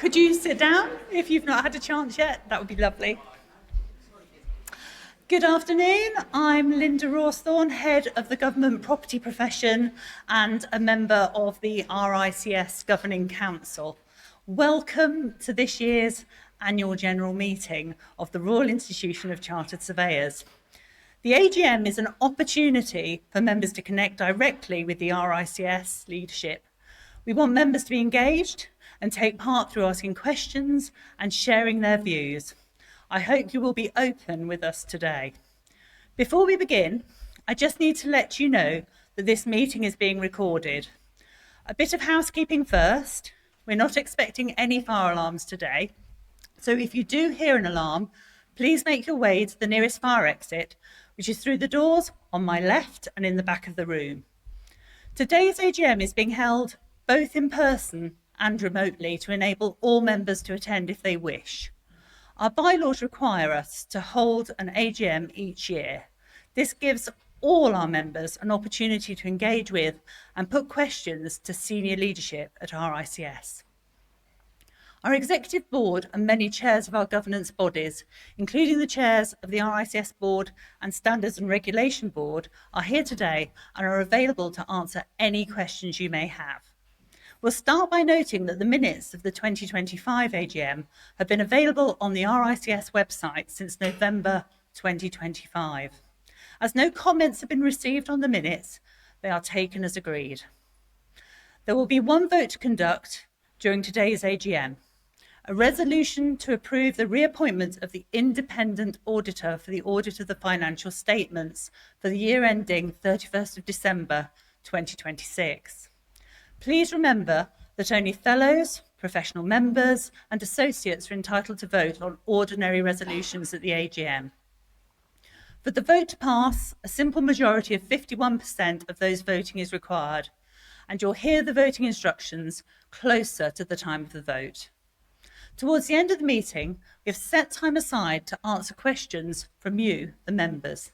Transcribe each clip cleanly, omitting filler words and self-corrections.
Could you sit down if you've not had a chance yet? That would be lovely. Good afternoon. I'm Linda Rawsthorne, Head of the Government Property Profession and a member of the RICS Governing Council. Welcome to this year's Annual General Meeting of the Royal Institution of Chartered Surveyors. The AGM is an opportunity for members to connect directly with the RICS leadership. We want members to be engaged and take part through asking questions and sharing their views. I hope you will be open with us today. Before we begin, I just need to let you know that this meeting is being recorded. A bit of housekeeping first. We're not expecting any fire alarms today. So if you do hear an alarm, please make your way to the nearest fire exit, which is through the doors on my left and in the back of the room. Today's AGM is being held both in person and remotely to enable all members to attend if they wish. Our bylaws require us to hold an AGM each year. This gives all our members an opportunity to engage with and put questions to senior leadership at RICS. Our executive board and many chairs of our governance bodies, including the chairs of the RICS board and Standards and Regulation board, are here today and are available to answer any questions you may have. We'll start by noting that the minutes of the 2025 AGM have been available on the RICS website since November 2025. As no comments have been received on the minutes, they are taken as agreed. There will be one vote to conduct during today's AGM. A resolution to approve the reappointment of the independent auditor for the audit of the financial statements for the year ending 31st of December 2026. Please remember that only fellows, professional members and associates are entitled to vote on ordinary resolutions at the AGM. For the vote to pass, a simple majority of 51% of those voting is required, and you'll hear the voting instructions closer to the time of the vote. Towards the end of the meeting, we have set time aside to answer questions from you, the members.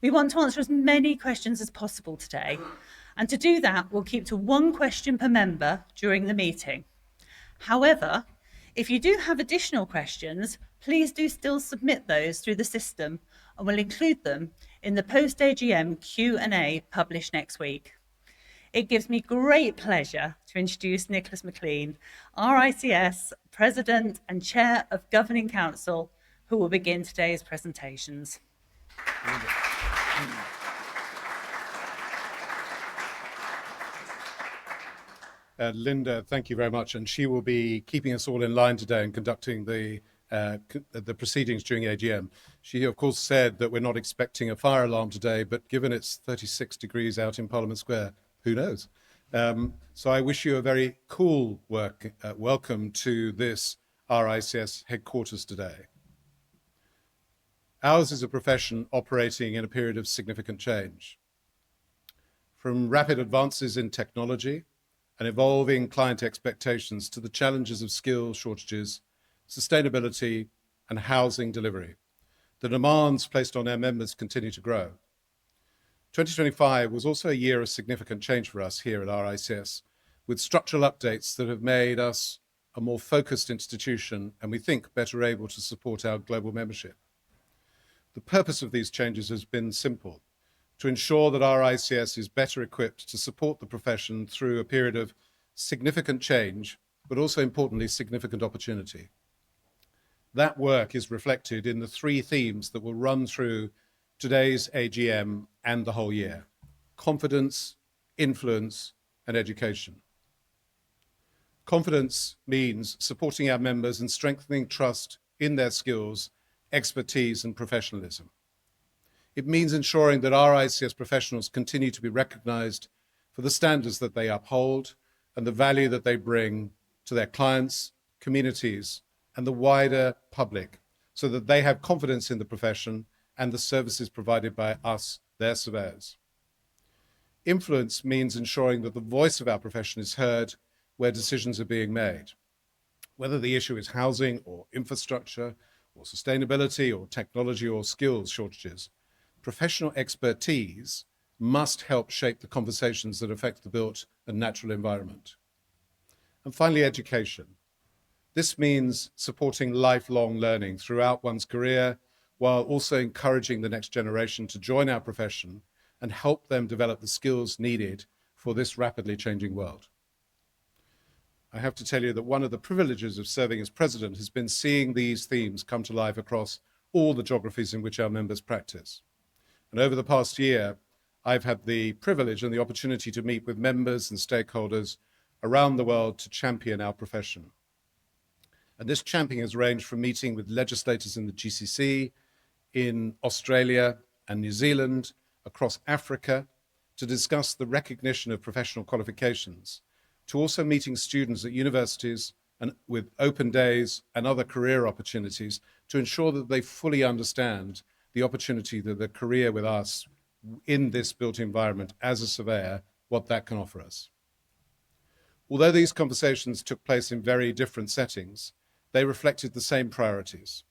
We want to answer as many questions as possible today, and to do that, we'll keep to one question per member during the meeting. However, if you do have additional questions, please do still submit those through the system, and we'll include them in the post-AGM Q&A published next week. It gives me great pleasure to introduce Nicholas Maclean, RICS President and Chair of Governing Council, who will begin today's presentations. Linda, thank you very much. And she will be keeping us all in line today and conducting the proceedings during AGM. She, of course, said that we're not expecting a fire alarm today, but given it's 36 degrees out in Parliament Square, who knows? So I wish you a very cool welcome to this RICS headquarters today. Ours is a profession operating in a period of significant change. From rapid advances in technology and evolving client expectations to the challenges of skill shortages, sustainability, and housing delivery, the demands placed on our members continue to grow. 2025 was also a year of significant change for us here at RICS, with structural updates that have made us a more focused institution and we think better able to support our global membership. The purpose of these changes has been simple: to ensure that RICS is better equipped to support the profession through a period of significant change, but also importantly, significant opportunity. That work is reflected in the three themes that will run through today's AGM and the whole year: confidence, influence, and education. Confidence means supporting our members and strengthening trust in their skills, expertise, and professionalism. It means ensuring that RICS professionals continue to be recognised for the standards that they uphold and the value that they bring to their clients, communities, and the wider public, so that they have confidence in the profession and the services provided by us, their surveyors. Influence means ensuring that the voice of our profession is heard where decisions are being made. Whether the issue is housing or infrastructure or sustainability or technology or skills shortages, professional expertise must help shape the conversations that affect the built and natural environment. And finally, education. This means supporting lifelong learning throughout one's career, while also encouraging the next generation to join our profession and help them develop the skills needed for this rapidly changing world. I have to tell you that one of the privileges of serving as president has been seeing these themes come to life across all the geographies in which our members practice. And over the past year, I've had the privilege and the opportunity to meet with members and stakeholders around the world to champion our profession. And this championing has ranged from meeting with legislators in the GCC, in Australia and New Zealand, across Africa, to discuss the recognition of professional qualifications, to also meeting students at universities and with open days and other career opportunities to ensure that they fully understand the opportunity that a career with us in this built environment as a surveyor, what that can offer us. Although these conversations took place in very different settings, they reflected the same priorities: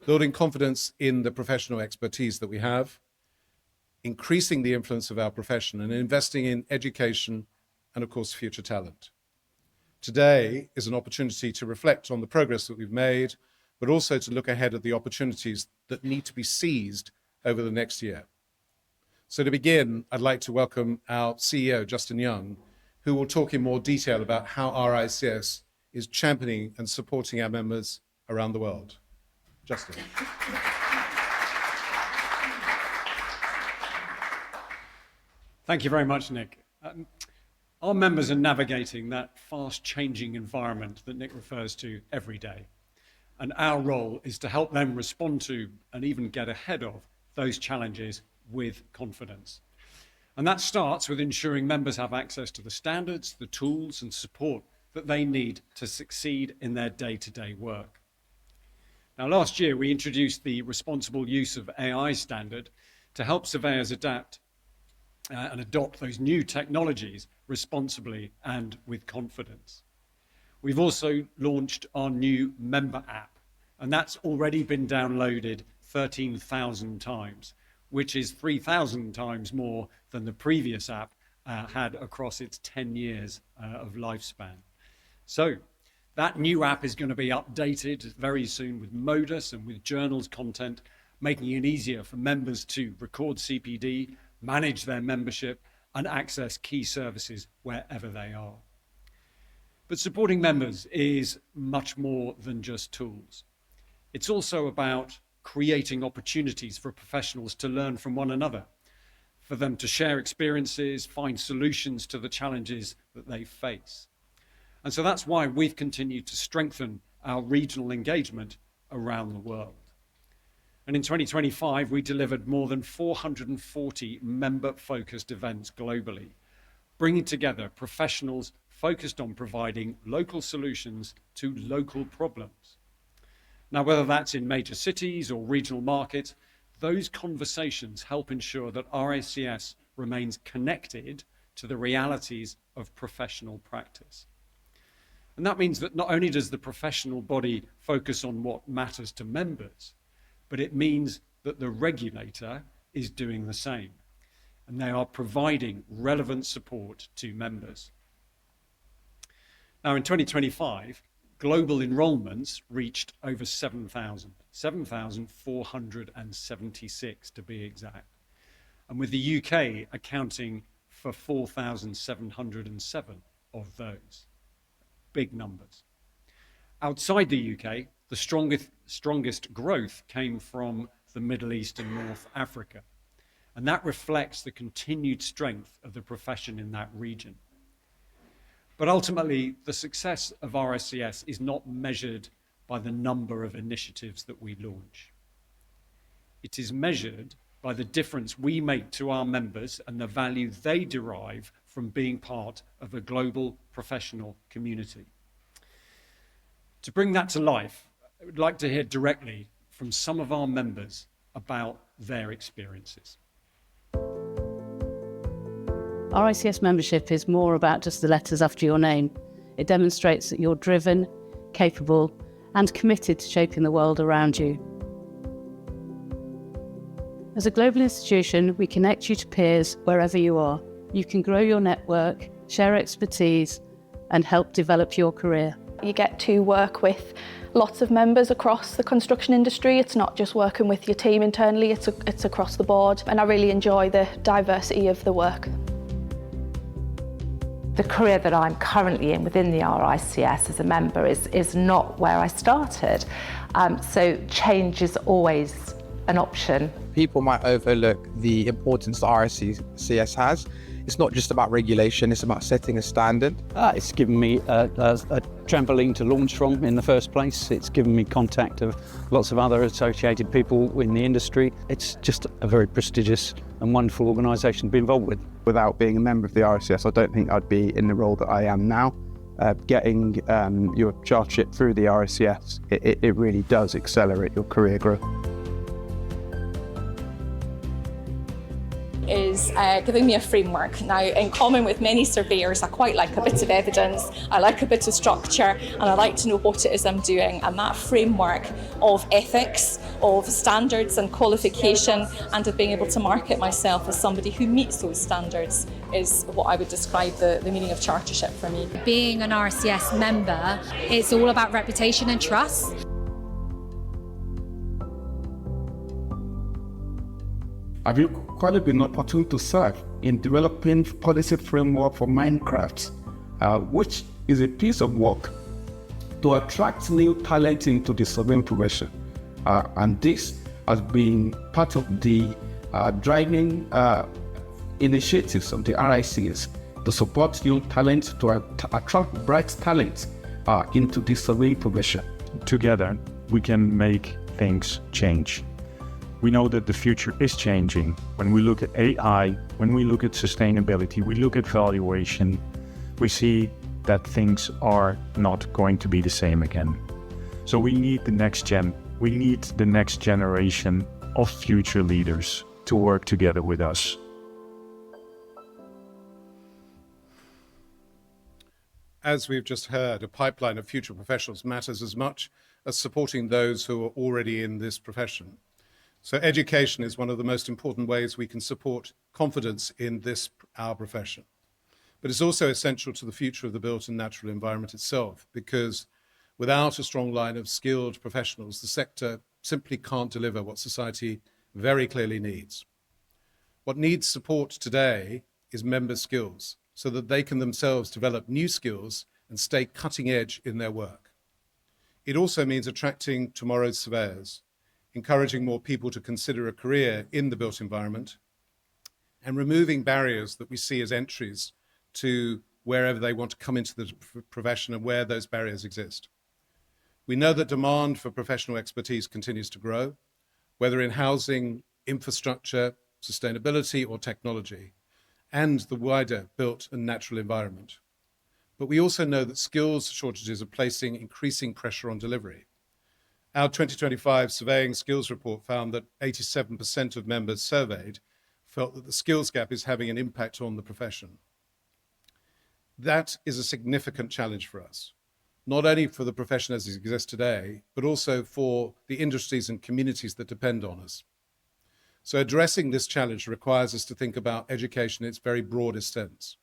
building confidence in the professional expertise that we have, increasing the influence of our profession, and investing in education and, of course, future talent. Today is an opportunity to reflect on the progress that we've made, but also to look ahead at the opportunities that need to be seized over the next year. So to begin, I'd like to welcome our CEO, Justin Young, who will talk in more detail about how RICS is championing and supporting our members around the world. Justin. Thank you very much, Nick. Our members are navigating that fast-changing environment that Nick refers to every day. And our role is to help them respond to and even get ahead of those challenges with confidence. And that starts with ensuring members have access to the standards, the tools and support that they need to succeed in their day-to-day work. Now, last year, we introduced the responsible use of AI standard to help surveyors adapt and adopt those new technologies responsibly and with confidence. We've also launched our new member app, and that's already been downloaded 13,000 times, which is 3,000 times more than the previous app had across its 10 years of lifespan. So that new app is going to be updated very soon with Modus and with journals content, making it easier for members to record CPD, manage their membership, and access key services wherever they are. But supporting members is much more than just tools. It's also about creating opportunities for professionals to learn from one another, for them to share experiences, find solutions to the challenges that they face. And so that's why we've continued to strengthen our regional engagement around the world. And in 2025, we delivered more than 440 member-focused events globally, bringing together professionals focused on providing local solutions to local problems. Now, whether that's in major cities or regional markets, those conversations help ensure that RICS remains connected to the realities of professional practice. And that means that not only does the professional body focus on what matters to members, but it means that the regulator is doing the same, and they are providing relevant support to members. Now, in 2025, global enrollments reached over 7,476 to be exact, and with the UK accounting for 4,707 of those. Big numbers. Outside the UK, the strongest growth came from the Middle East and North Africa, and that reflects the continued strength of the profession in that region. But ultimately, the success of RICS is not measured by the number of initiatives that we launch. It is measured by the difference we make to our members and the value they derive from being part of a global professional community. To bring that to life, I would like to hear directly from some of our members about their experiences. RICS membership is more about just the letters after your name. It demonstrates that you're driven, capable, and committed to shaping the world around you. As a global institution, we connect you to peers wherever you are. You can grow your network, share expertise, and help develop your career. You get to work with lots of members across the construction industry. It's not just working with your team internally, it's across the board, and I really enjoy the diversity of the work. The career that I'm currently in within the RICS as a member is not where I started. So change is always an option. People might overlook the importance the RICS has. It's not just about regulation, it's about setting a standard. It's given me a trampoline to launch from in the first place. It's given me contact of lots of other associated people in the industry. It's just a very prestigious and wonderful organisation to be involved with. Without being a member of the RICS, I don't think I'd be in the role that I am now. Getting your chartership through the RICS, it really does accelerate your career growth. Is giving me a framework. Now, in common with many surveyors, I quite like a bit of evidence, I like a bit of structure, and I like to know what it is I'm doing. And that framework of ethics, of standards and qualification, and of being able to market myself as somebody who meets those standards is what I would describe the meaning of chartership for me. Being an RICS member, it's all about reputation and trust. I've equally been opportunity to serve in developing policy framework for Minecraft, which is a piece of work to attract new talent into the surveying profession. And this has been part of the driving initiatives of the RICS to support new talent, to attract bright talent into the surveying profession. Together, we can make things change. We know that the future is changing. When we look at AI, when we look at sustainability, we look at valuation, we see that things are not going to be the same again. So we need the next generation of future leaders to work together with us. As we've just heard, a pipeline of future professionals matters as much as supporting those who are already in this profession. So education is one of the most important ways we can support confidence in our profession. But it's also essential to the future of the built and natural environment itself, because without a strong line of skilled professionals, the sector simply can't deliver what society very clearly needs. What needs support today is member skills, so that they can themselves develop new skills and stay cutting edge in their work. It also means attracting tomorrow's surveyors, encouraging more people to consider a career in the built environment, and removing barriers that we see as entries to wherever they want to come into the profession and where those barriers exist. We know that demand for professional expertise continues to grow, whether in housing, infrastructure, sustainability, or technology, and the wider built and natural environment. But we also know that skills shortages are placing increasing pressure on delivery. Our 2025 Surveying Skills Report found that 87% of members surveyed felt that the skills gap is having an impact on the profession. That is a significant challenge for us, not only for the profession as it exists today, but also for the industries and communities that depend on us. So addressing this challenge requires us to think about education in its very broadest sense.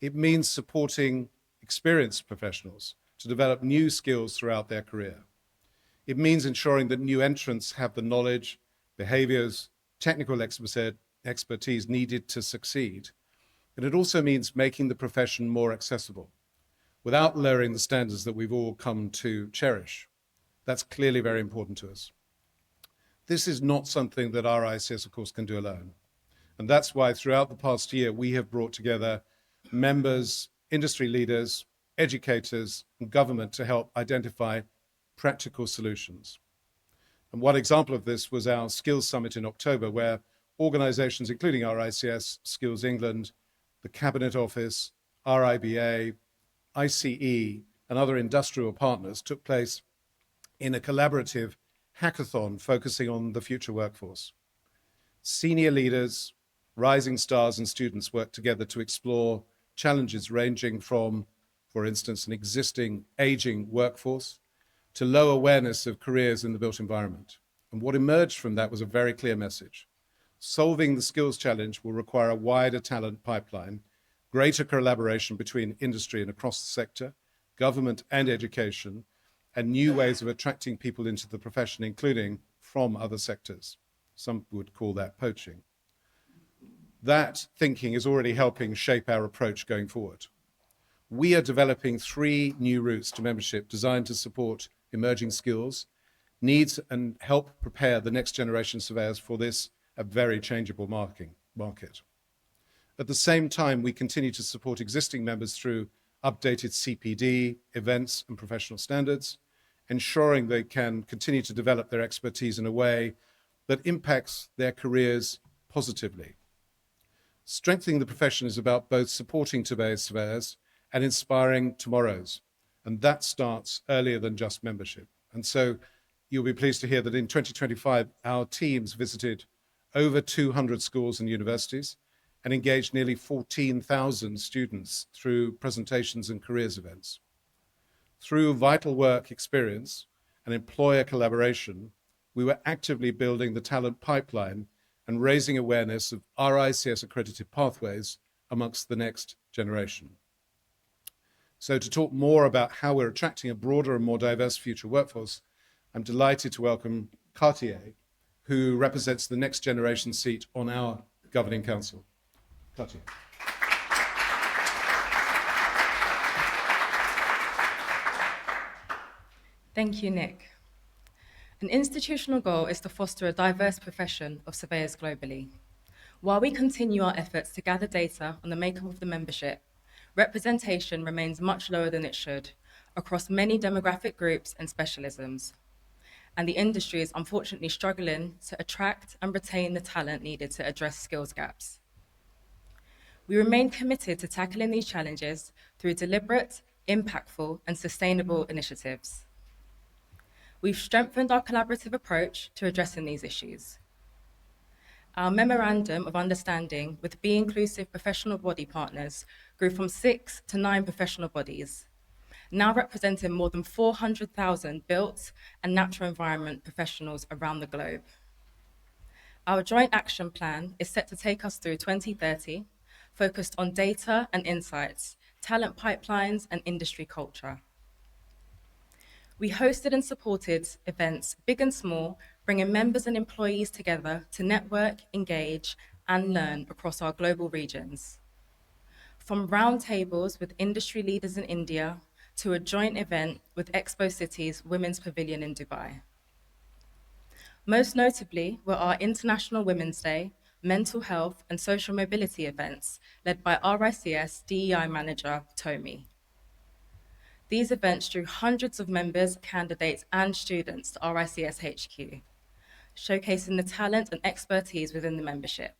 It means supporting experienced professionals to develop new skills throughout their career. It means ensuring that new entrants have the knowledge, behaviors, technical expertise needed to succeed. And it also means making the profession more accessible without lowering the standards that we've all come to cherish. That's clearly very important to us. This is not something that our RICS, of course, can do alone. And that's why throughout the past year, we have brought together members, industry leaders, educators, and government to help identify practical solutions. And one example of this was our Skills Summit in October, where organizations including RICS, Skills England, the Cabinet Office, RIBA, ICE, and other industrial partners took place in a collaborative hackathon focusing on the future workforce. Senior leaders, rising stars, and students worked together to explore challenges ranging from, for instance, an existing aging workforce to low awareness of careers in the built environment. And what emerged from that was a very clear message. Solving the skills challenge will require a wider talent pipeline, greater collaboration between industry and across the sector, government and education, and new ways of attracting people into the profession, including from other sectors. Some would call that poaching. That thinking is already helping shape our approach going forward. We are developing 3 new routes to membership designed to support emerging skills, needs, and help prepare the next generation surveyors for this a very changeable market. At the same time, we continue to support existing members through updated CPD, events, and professional standards, ensuring they can continue to develop their expertise in a way that impacts their careers positively. Strengthening the profession is about both supporting today's surveyors and inspiring tomorrow's, and that starts earlier than just membership. And so you'll be pleased to hear that in 2025, our teams visited over 200 schools and universities and engaged nearly 14,000 students through presentations and careers events. Through vital work experience and employer collaboration, we were actively building the talent pipeline and raising awareness of RICS accredited pathways amongst the next generation. So to talk more about how we're attracting a broader and more diverse future workforce, I'm delighted to welcome Cartier, who represents the next generation seat on our Governing Council. Cartier. Thank you, Nick. An institutional goal is to foster a diverse profession of surveyors globally. While we continue our efforts to gather data on the makeup of the membership, representation remains much lower than it should across many demographic groups and specialisms. And the industry is unfortunately struggling to attract and retain the talent needed to address skills gaps. We remain committed to tackling these challenges through deliberate, impactful, and sustainable initiatives. We've strengthened our collaborative approach to addressing these issues. Our Memorandum of Understanding with Be Inclusive professional body partners grew from 6 to 9 professional bodies, now representing more than 400,000 built and natural environment professionals around the globe. Our joint action plan is set to take us through 2030, focused on data and insights, talent pipelines, and industry culture. We hosted and supported events, big and small, bringing members and employees together to network, engage, and learn across our global regions. From roundtables with industry leaders in India to a joint event with Expo City's Women's Pavilion in Dubai. Most notably were our International Women's Day, mental health and social mobility events led by RICS DEI manager, Tomi. These events drew hundreds of members, candidates, and students to RICS HQ, showcasing the talent and expertise within the membership,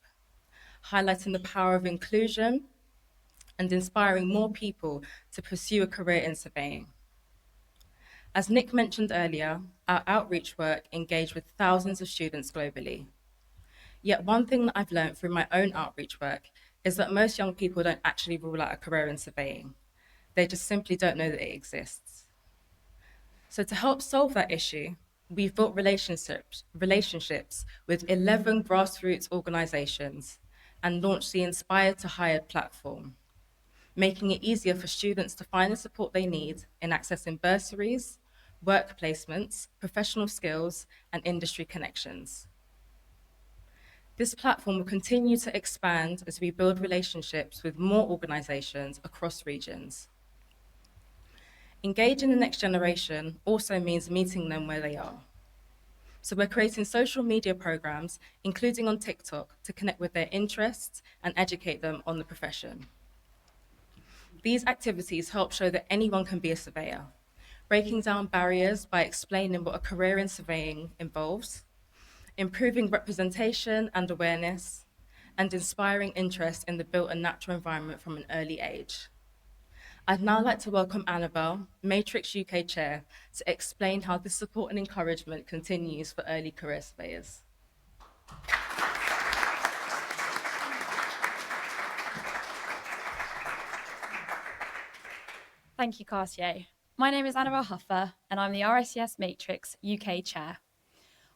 highlighting the power of inclusion and inspiring more people to pursue a career in surveying. As Nick mentioned earlier, our outreach work engaged with thousands of students globally. Yet one thing that I've learned through my own outreach work is that most young people don't actually rule out a career in surveying. They just simply don't know that it exists. So to help solve that issue, we've built relationships with 11 grassroots organizations and launched the Inspired to Hired platform, making it easier for students to find the support they need in accessing bursaries, work placements, professional skills, and industry connections. This platform will continue to expand as we build relationships with more organizations across regions. Engaging the next generation also means meeting them where they are. So we're creating social media programs, including on TikTok, to connect with their interests and educate them on the profession. These activities help show that anyone can be a surveyor, breaking down barriers by explaining what a career in surveying involves, improving representation and awareness, and inspiring interest in the built and natural environment from an early age. I'd now like to welcome Annabelle, Matrix UK Chair, to explain how this support and encouragement continues for early career surveyors. Thank you, Cartier. My name is Annabelle Huffer, and I'm the RICS Matrix UK Chair.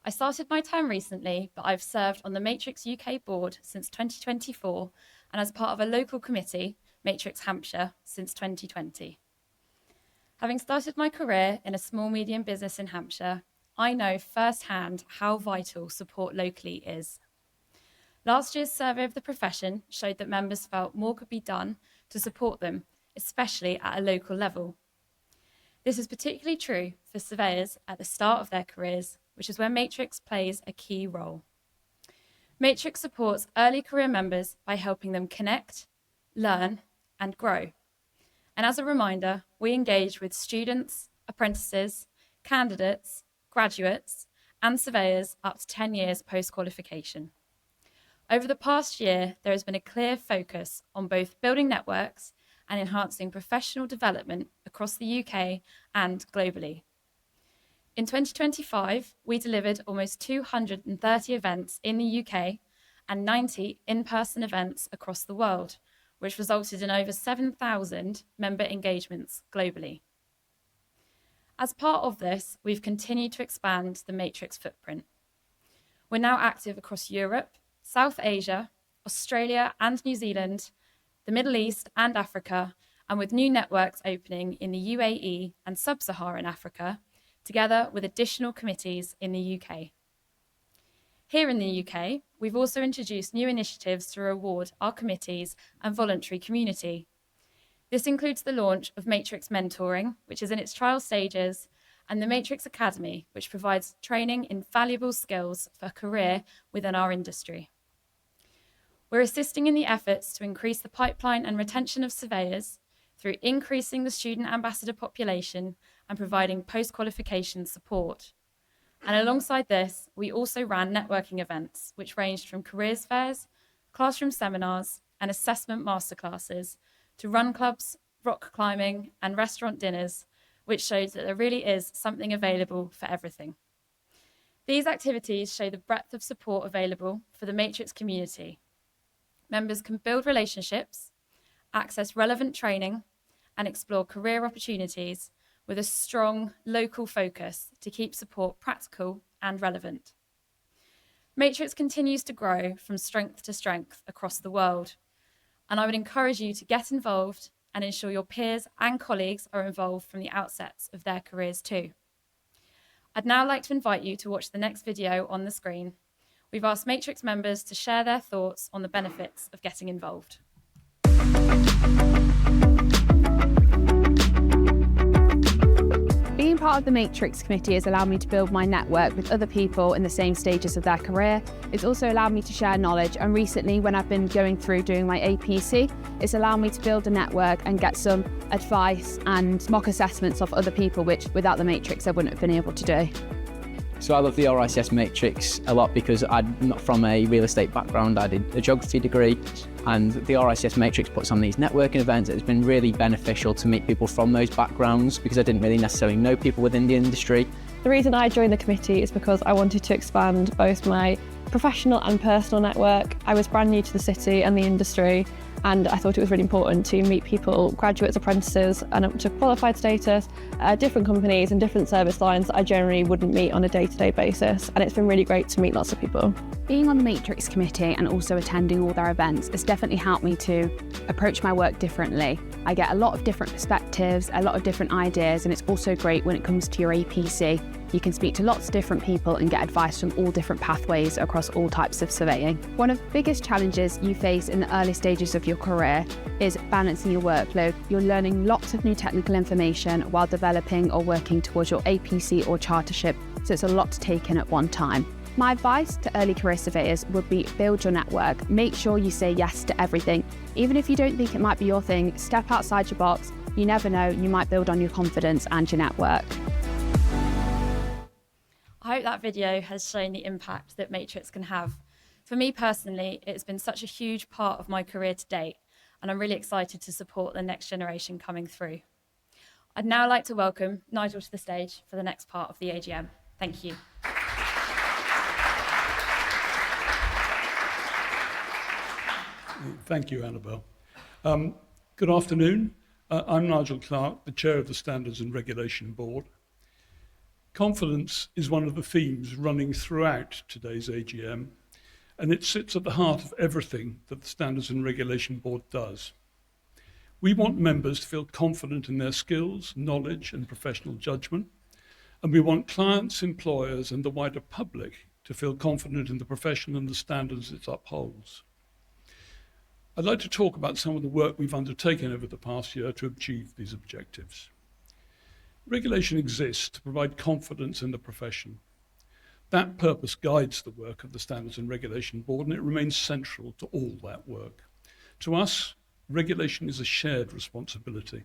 I started my term recently, but I've served on the Matrix UK board since 2024 and as part of a local committee, Matrix Hampshire, since 2020. Having started my career in a small medium business in Hampshire, I know firsthand how vital support locally is. Last year's survey of the profession showed that members felt more could be done to support them, especially at a local level. This is particularly true for surveyors at the start of their careers, which is where Matrix plays a key role. Matrix supports early career members by helping them connect, learn, and grow. And as a reminder, we engage with students, apprentices, candidates, graduates, and surveyors up to 10 years post-qualification. Over the past year, there has been a clear focus on both building networks and enhancing professional development across the UK and globally. In 2025, we delivered almost 230 events in the UK and 90 in-person events across the world, which resulted in over 7,000 member engagements globally. As part of this, we've continued to expand the Matrix footprint. We're now active across Europe, South Asia, Australia and New Zealand, the Middle East and Africa, and with new networks opening in the UAE and Sub-Saharan Africa, together with additional committees in the UK. Here in the UK, we've also introduced new initiatives to reward our committees and voluntary community. This includes the launch of Matrix Mentoring, which is in its trial stages, and the Matrix Academy, which provides training in valuable skills for a career within our industry. We're assisting in the efforts to increase the pipeline and retention of surveyors through increasing the student ambassador population and providing post-qualification support. And alongside this, we also ran networking events, which ranged from careers fairs, classroom seminars, and assessment masterclasses to run clubs, rock climbing, and restaurant dinners, which shows that there really is something available for everything. These activities show the breadth of support available for the Matrix community. Members can build relationships, access relevant training, and explore career opportunities with a strong local focus to keep support practical and relevant. Matrix continues to grow from strength to strength across the world, and I would encourage you to get involved and ensure your peers and colleagues are involved from the outset of their careers too. I'd now like to invite you to watch the next video on the screen. We've asked Matrix members to share their thoughts on the benefits of getting involved. Being part of the Matrix committee has allowed me to build my network with other people in the same stages of their career. It's also allowed me to share knowledge, and recently when I've been going through doing my APC, it's allowed me to build a network and get some advice and mock assessments of other people, which without the Matrix I wouldn't have been able to do. So I love the RICS Matrix a lot because I'm not from a real estate background. I did a geography degree, and the RICS Matrix puts on these networking events. It's been really beneficial to meet people from those backgrounds because I didn't really necessarily know people within the industry. The reason I joined the committee is because I wanted to expand both my professional and personal network. I was brand new to the city and the industry, and I thought it was really important to meet people, graduates, apprentices, and up to qualified status, different companies and different service lines that I generally wouldn't meet on a day-to-day basis, and it's been really great to meet lots of people. Being on the Matrix committee and also attending all their events has definitely helped me to approach my work differently. I get a lot of different perspectives, a lot of different ideas, and it's also great when it comes to your APC. You can speak to lots of different people and get advice from all different pathways across all types of surveying. One of the biggest challenges you face in the early stages of your career is balancing your workload. You're learning lots of new technical information while developing or working towards your APC or chartership, so it's a lot to take in at one time. My advice to early career surveyors would be build your network. Make sure you say yes to everything. Even if you don't think it might be your thing, step outside your box. You never know, you might build on your confidence and your network. I hope that video has shown the impact that Matrix can have. For me personally, it's been such a huge part of my career to date, and I'm really excited to support the next generation coming through. I'd now like to welcome Nigel to the stage for the next part of the AGM. Thank you. Thank you, Annabelle. Good afternoon. I'm Nigel Clark, the Chair of the Standards and Regulation Board. Confidence is one of the themes running throughout today's AGM, and it sits at the heart of everything that the Standards and Regulation Board does. We want members to feel confident in their skills, knowledge and professional judgment, and we want clients, employers and the wider public to feel confident in the profession and the standards it upholds. I'd like to talk about some of the work we've undertaken over the past year to achieve these objectives. Regulation exists to provide confidence in the profession. That purpose guides the work of the Standards and Regulation Board, and it remains central to all that work. To us, regulation is a shared responsibility,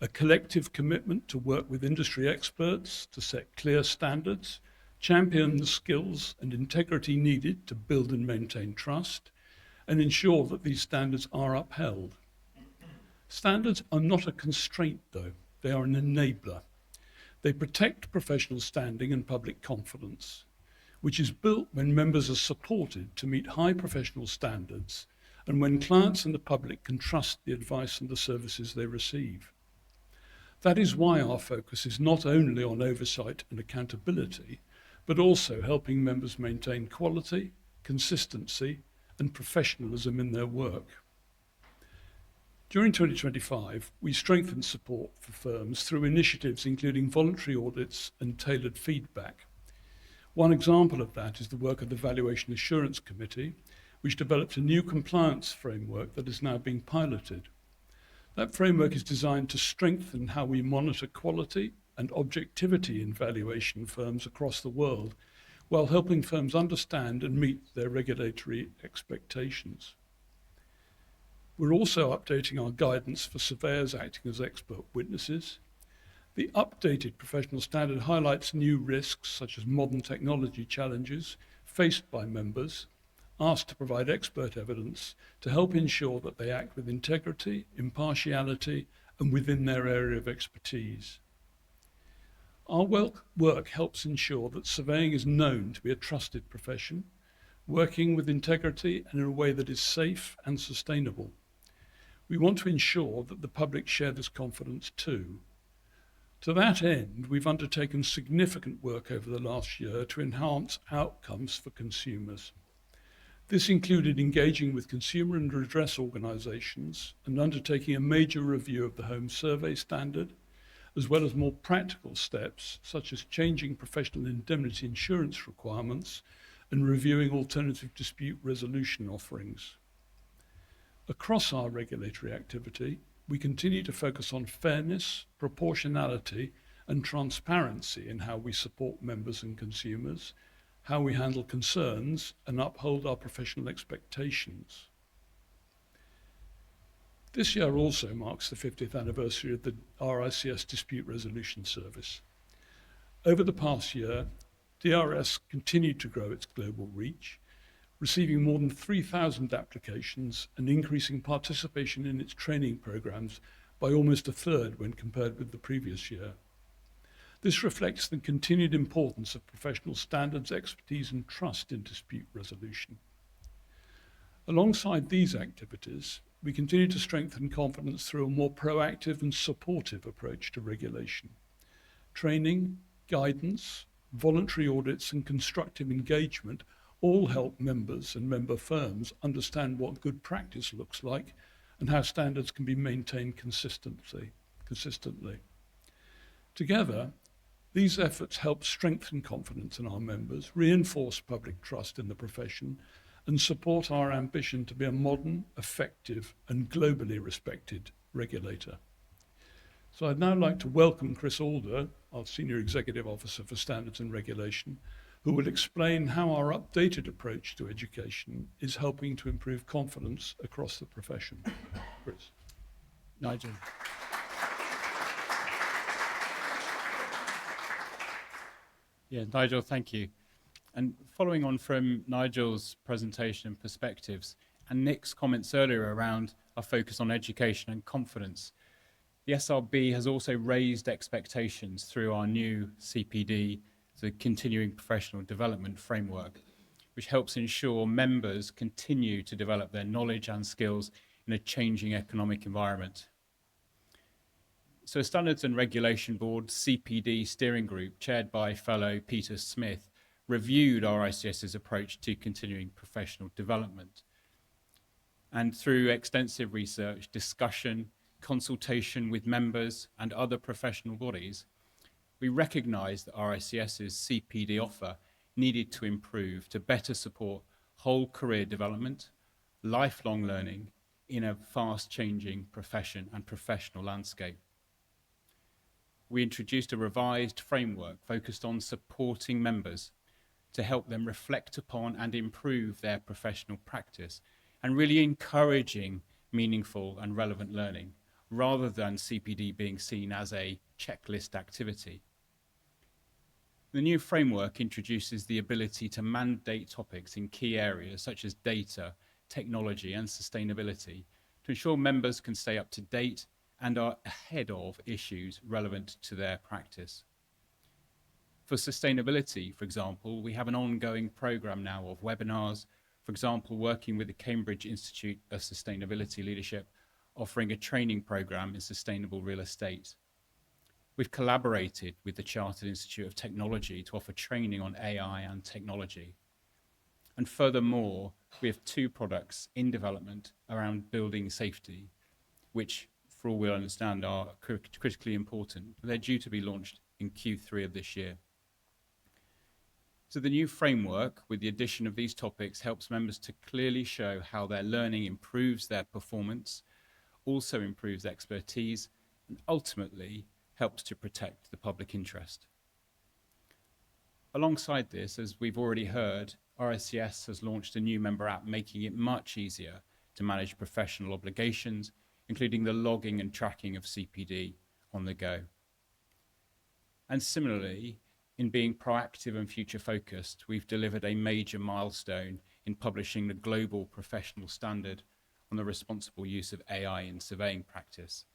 a collective commitment to work with industry experts to set clear standards, champion the skills and integrity needed to build and maintain trust, and ensure that these standards are upheld. Standards are not a constraint, though. They are an enabler. They protect professional standing and public confidence, which is built when members are supported to meet high professional standards and when clients and the public can trust the advice and the services they receive. That is why our focus is not only on oversight and accountability, but also helping members maintain quality, consistency, and professionalism in their work. During 2025, we strengthened support for firms through initiatives including voluntary audits and tailored feedback. One example of that is the work of the Valuation Assurance Committee, which developed a new compliance framework that is now being piloted. That framework is designed to strengthen how we monitor quality and objectivity in valuation firms across the world, while helping firms understand and meet their regulatory expectations. We're also updating our guidance for surveyors acting as expert witnesses. The updated professional standard highlights new risks, such as modern technology challenges faced by members asked to provide expert evidence to help ensure that they act with integrity, impartiality, and within their area of expertise. Our work helps ensure that surveying is known to be a trusted profession, working with integrity and in a way that is safe and sustainable. We want to ensure that the public share this confidence too. To that end, we've undertaken significant work over the last year to enhance outcomes for consumers. This included engaging with consumer and redress organisations and undertaking a major review of the home survey standard, as well as more practical steps such as changing professional indemnity insurance requirements and reviewing alternative dispute resolution offerings. Across our regulatory activity, we continue to focus on fairness, proportionality, and transparency in how we support members and consumers, how we handle concerns, and uphold our professional expectations. This year also marks the 50th anniversary of the RICS Dispute Resolution Service. Over the past year, DRS continued to grow its global reach, receiving more than 3,000 applications and increasing participation in its training programs by almost a third when compared with the previous year. This reflects the continued importance of professional standards, expertise, and trust in dispute resolution. Alongside these activities, we continue to strengthen confidence through a more proactive and supportive approach to regulation. Training, guidance, voluntary audits, and constructive engagement all help members and member firms understand what good practice looks like and how standards can be maintained consistently. Together, these efforts help strengthen confidence in our members, reinforce public trust in the profession, and support our ambition to be a modern, effective, and globally respected regulator. So I'd now like to welcome Chris Alder, our Senior Executive Officer for Standards and Regulation, who will explain how our updated approach to education is helping to improve confidence across the profession. Chris. Nigel. Yeah, Nigel, thank you. And following on from Nigel's presentation and perspectives, and Nick's comments earlier around our focus on education and confidence, the SRB has also raised expectations through our new CPD, the Continuing Professional Development Framework, which helps ensure members continue to develop their knowledge and skills in a changing economic environment. So a Standards and Regulation Board CPD steering group, chaired by fellow Peter Smith, reviewed RICS's approach to continuing professional development. And through extensive research, discussion, consultation with members and other professional bodies, we recognised that RICS's CPD offer needed to improve to better support whole career development, lifelong learning in a fast-changing profession and professional landscape. We introduced a revised framework focused on supporting members to help them reflect upon and improve their professional practice, and really encouraging meaningful and relevant learning, rather than CPD being seen as a checklist activity. The new framework introduces the ability to mandate topics in key areas such as data, technology, and sustainability to ensure members can stay up to date and are ahead of issues relevant to their practice. For sustainability, for example, we have an ongoing program now of webinars, for example, working with the Cambridge Institute of Sustainability Leadership, offering a training program in sustainable real estate. We've collaborated with the Chartered Institute of Technology to offer training on AI and technology. And furthermore, we have 2 products in development around building safety, which, for all we understand, are critically important. They're due to be launched in Q3 of this year. So the new framework, with the addition of these topics, helps members to clearly show how their learning improves their performance, also improves expertise, and ultimately helps to protect the public interest. Alongside this, as we've already heard, RICS has launched a new member app, making it much easier to manage professional obligations, including the logging and tracking of CPD on the go. And similarly, in being proactive and future-focused, we've delivered a major milestone in publishing the global professional standard on the responsible use of AI in surveying practice.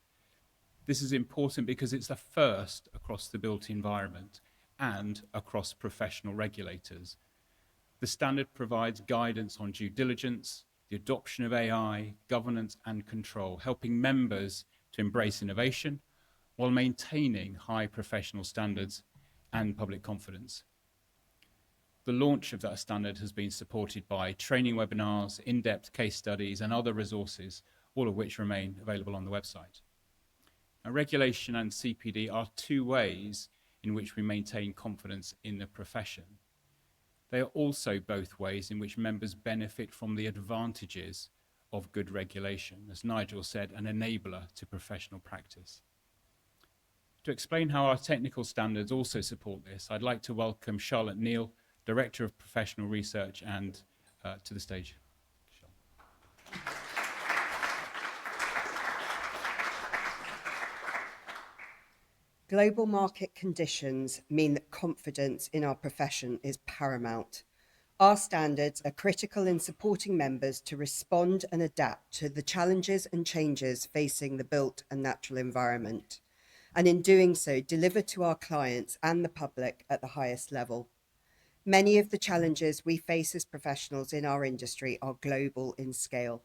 This is important because it's the first across the built environment and across professional regulators. The standard provides guidance on due diligence, the adoption of AI, governance and control, helping members to embrace innovation while maintaining high professional standards and public confidence. The launch of that standard has been supported by training webinars, in-depth case studies and other resources, all of which remain available on the website. Now, regulation and CPD are 2 ways in which we maintain confidence in the profession. They are also both ways in which members benefit from the advantages of good regulation, as Nigel said, an enabler to professional practice. To explain how our technical standards also support this, I'd like to welcome Charlotte Neal, Director of Professional Research, and to the stage. Global market conditions mean that confidence in our profession is paramount. Our standards are critical in supporting members to respond and adapt to the challenges and changes facing the built and natural environment, and in doing so, deliver to our clients and the public at the highest level. Many of the challenges we face as professionals in our industry are global in scale.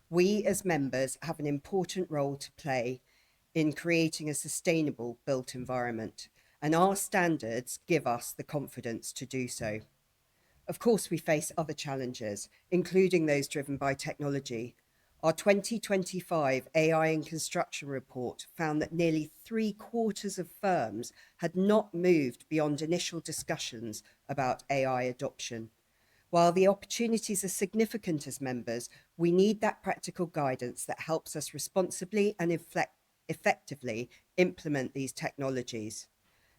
We as members have an important role to play in creating a sustainable built environment, and our standards give us the confidence to do so. Of course, we face other challenges, including those driven by technology. Our 2025 AI in Construction report found that nearly 3/4 of firms had not moved beyond initial discussions about AI adoption. While the opportunities are significant as members, we need that practical guidance that helps us responsibly and effectively implement these technologies.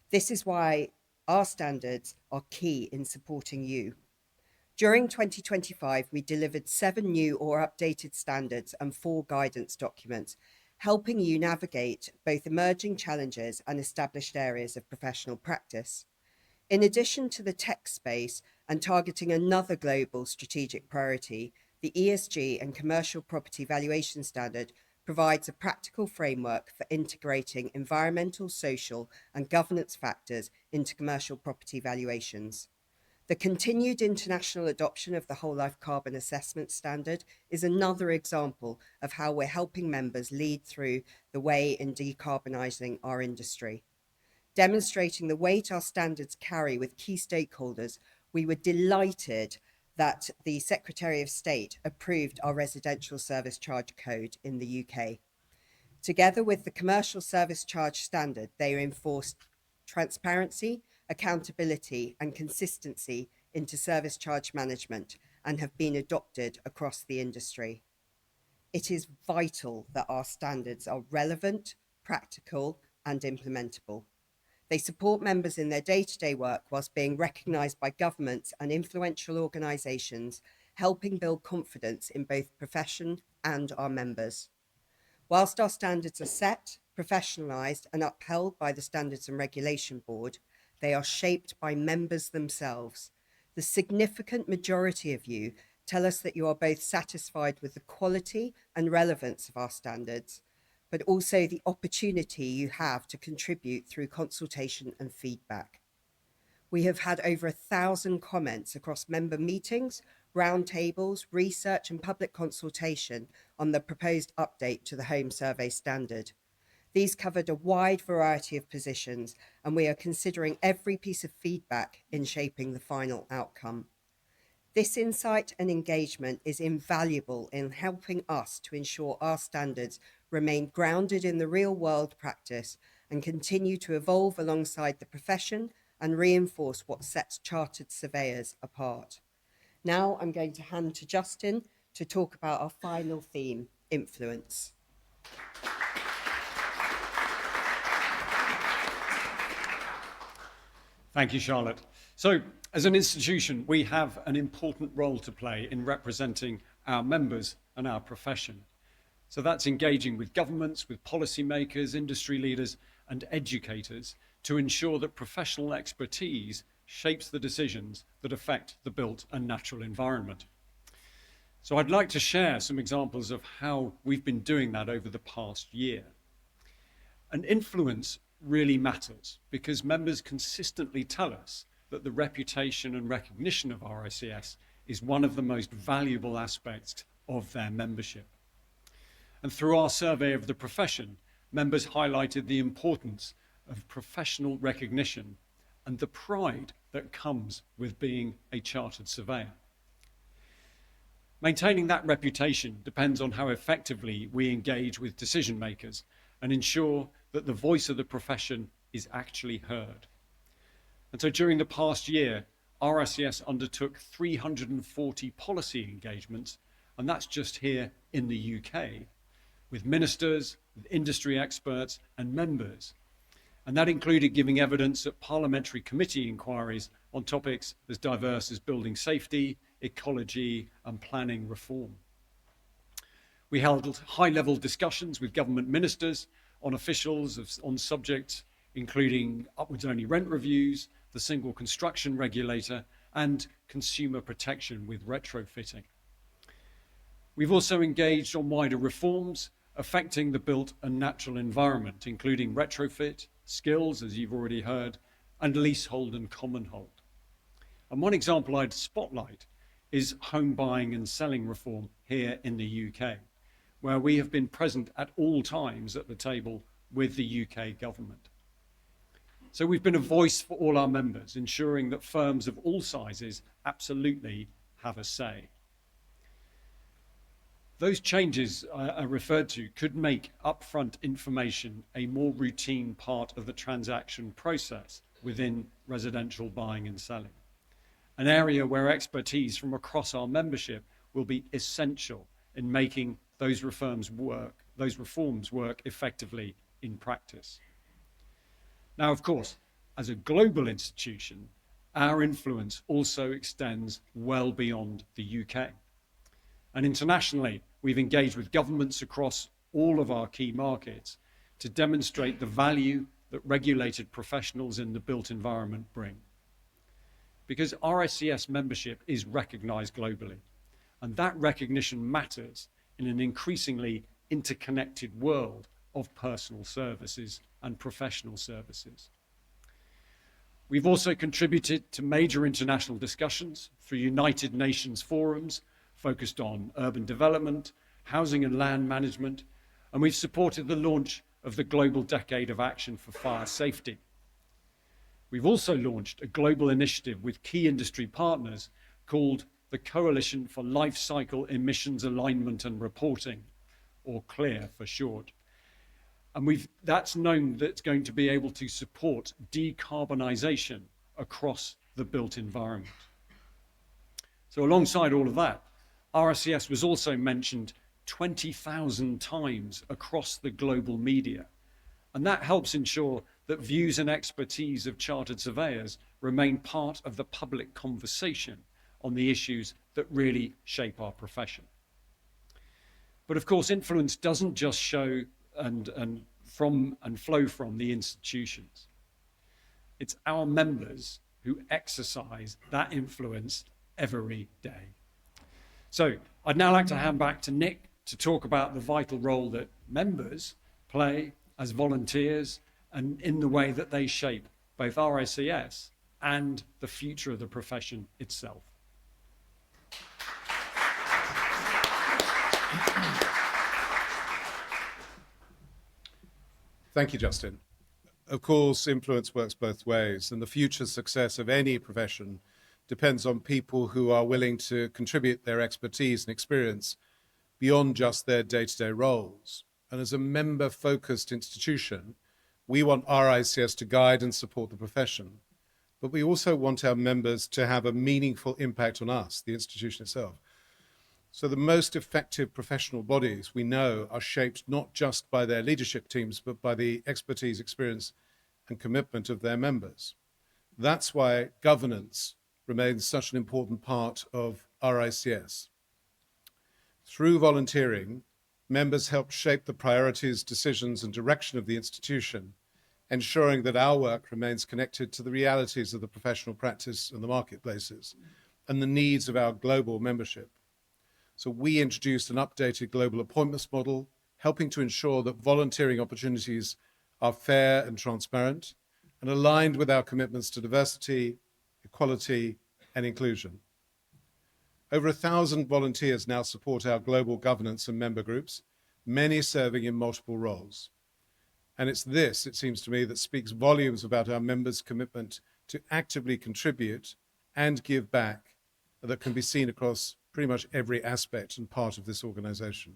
This is why our standards are key in supporting you. During 2025, we delivered 7 new or updated standards and 4 guidance documents, helping you navigate both emerging challenges and established areas of professional practice. In addition to the tech space and targeting another global strategic priority, the ESG and Commercial Property Valuation Standard provides a practical framework for integrating environmental, social, and governance factors into commercial property valuations. The continued international adoption of the Whole Life Carbon Assessment Standard is another example of how we're helping members lead through the way in decarbonising our industry. Demonstrating the weight our standards carry with key stakeholders, we were delighted that the Secretary of State approved our residential service charge code in the UK. Together with the Commercial Service Charge Standard, they enforce transparency, accountability, and consistency into service charge management and have been adopted across the industry. It is vital that our standards are relevant, practical, and implementable. They support members in their day-to-day work whilst being recognised by governments and influential organisations, helping build confidence in both profession and our members. Whilst our standards are set, professionalised and upheld by the Standards and Regulation Board, they are shaped by members themselves. The significant majority of you tell us that you are both satisfied with the quality and relevance of our standards, but also the opportunity you have to contribute through consultation and feedback. We have had over 1,000 comments across member meetings, roundtables, research and public consultation on the proposed update to the Home Survey Standard. These covered a wide variety of positions, and we are considering every piece of feedback in shaping the final outcome. This insight and engagement is invaluable in helping us to ensure our standards remain grounded in the real-world practice and continue to evolve alongside the profession and reinforce what sets chartered surveyors apart. Now I'm going to hand to Justin to talk about our final theme, influence. Thank you, Charlotte. So, as an institution, we have an important role to play in representing our members and our profession. So that's engaging with governments, with policymakers, industry leaders, and educators to ensure that professional expertise shapes the decisions that affect the built and natural environment. So I'd like to share some examples of how we've been doing that over the past year. And influence really matters because members consistently tell us that the reputation and recognition of RICS is one of the most valuable aspects of their membership. And through our survey of the profession, members highlighted the importance of professional recognition and the pride that comes with being a chartered surveyor. Maintaining that reputation depends on how effectively we engage with decision makers and ensure that the voice of the profession is actually heard. And so during the past year, RICS undertook 340 policy engagements, and that's just here in the UK, with ministers, with industry experts and members. And that included giving evidence at parliamentary committee inquiries on topics as diverse as building safety, ecology and planning reform. We held high-level discussions with government ministers on on subjects including upwards-only rent reviews, the single construction regulator, and consumer protection with retrofitting. We've also engaged on wider reforms affecting the built and natural environment, including retrofit, skills, as you've already heard, and leasehold and common hold. And one example I'd spotlight is home buying and selling reform here in the UK, where we have been present at all times at the table with the UK government. So we've been a voice for all our members, ensuring that firms of all sizes absolutely have a say. Those changes I referred to could make upfront information a more routine part of the transaction process within residential buying and selling, an area where expertise from across our membership will be essential in making those reforms work effectively in practice. Now, of course, as a global institution, our influence also extends well beyond the UK. And internationally, we've engaged with governments across all of our key markets to demonstrate the value that regulated professionals in the built environment bring. Because RICS membership is recognised globally, and that recognition matters in an increasingly interconnected world of personal services and professional services. We've also contributed to major international discussions through United Nations forums focused on urban development, housing and land management, and we've supported the launch of the Global Decade of Action for Fire Safety. We've also launched a global initiative with key industry partners called the Coalition for Life Cycle Emissions Alignment and Reporting, or CLEAR for short. And that's known that's going to be able to support decarbonisation across the built environment. So alongside all of that, RICS was also mentioned 20,000 times across the global media. And that helps ensure that views and expertise of chartered surveyors remain part of the public conversation on the issues that really shape our profession. But of course, influence doesn't just show and flow from the institutions. It's our members who exercise that influence every day. So I'd now like to hand back to Nick to talk about the vital role that members play as volunteers and in the way that they shape both RICS and the future of the profession itself. Thank you, Justin. Of course, influence works both ways, and the future success of any profession depends on people who are willing to contribute their expertise and experience beyond just their day-to-day roles. And as a member-focused institution, we want RICS to guide and support the profession, but we also want our members to have a meaningful impact on us, the institution itself. So the most effective professional bodies we know are shaped not just by their leadership teams, but by the expertise, experience, and commitment of their members. That's why governance remains such an important part of RICS. Through volunteering, members help shape the priorities, decisions, and direction of the institution, ensuring that our work remains connected to the realities of the professional practice and the marketplaces, and the needs of our global membership. So we introduced an updated global appointments model, helping to ensure that volunteering opportunities are fair and transparent and aligned with our commitments to diversity, equality, and inclusion. Over 1,000 volunteers now support our global governance and member groups, many serving in multiple roles. And it's this, it seems to me, that speaks volumes about our members' commitment to actively contribute and give back that can be seen across pretty much every aspect and part of this organization.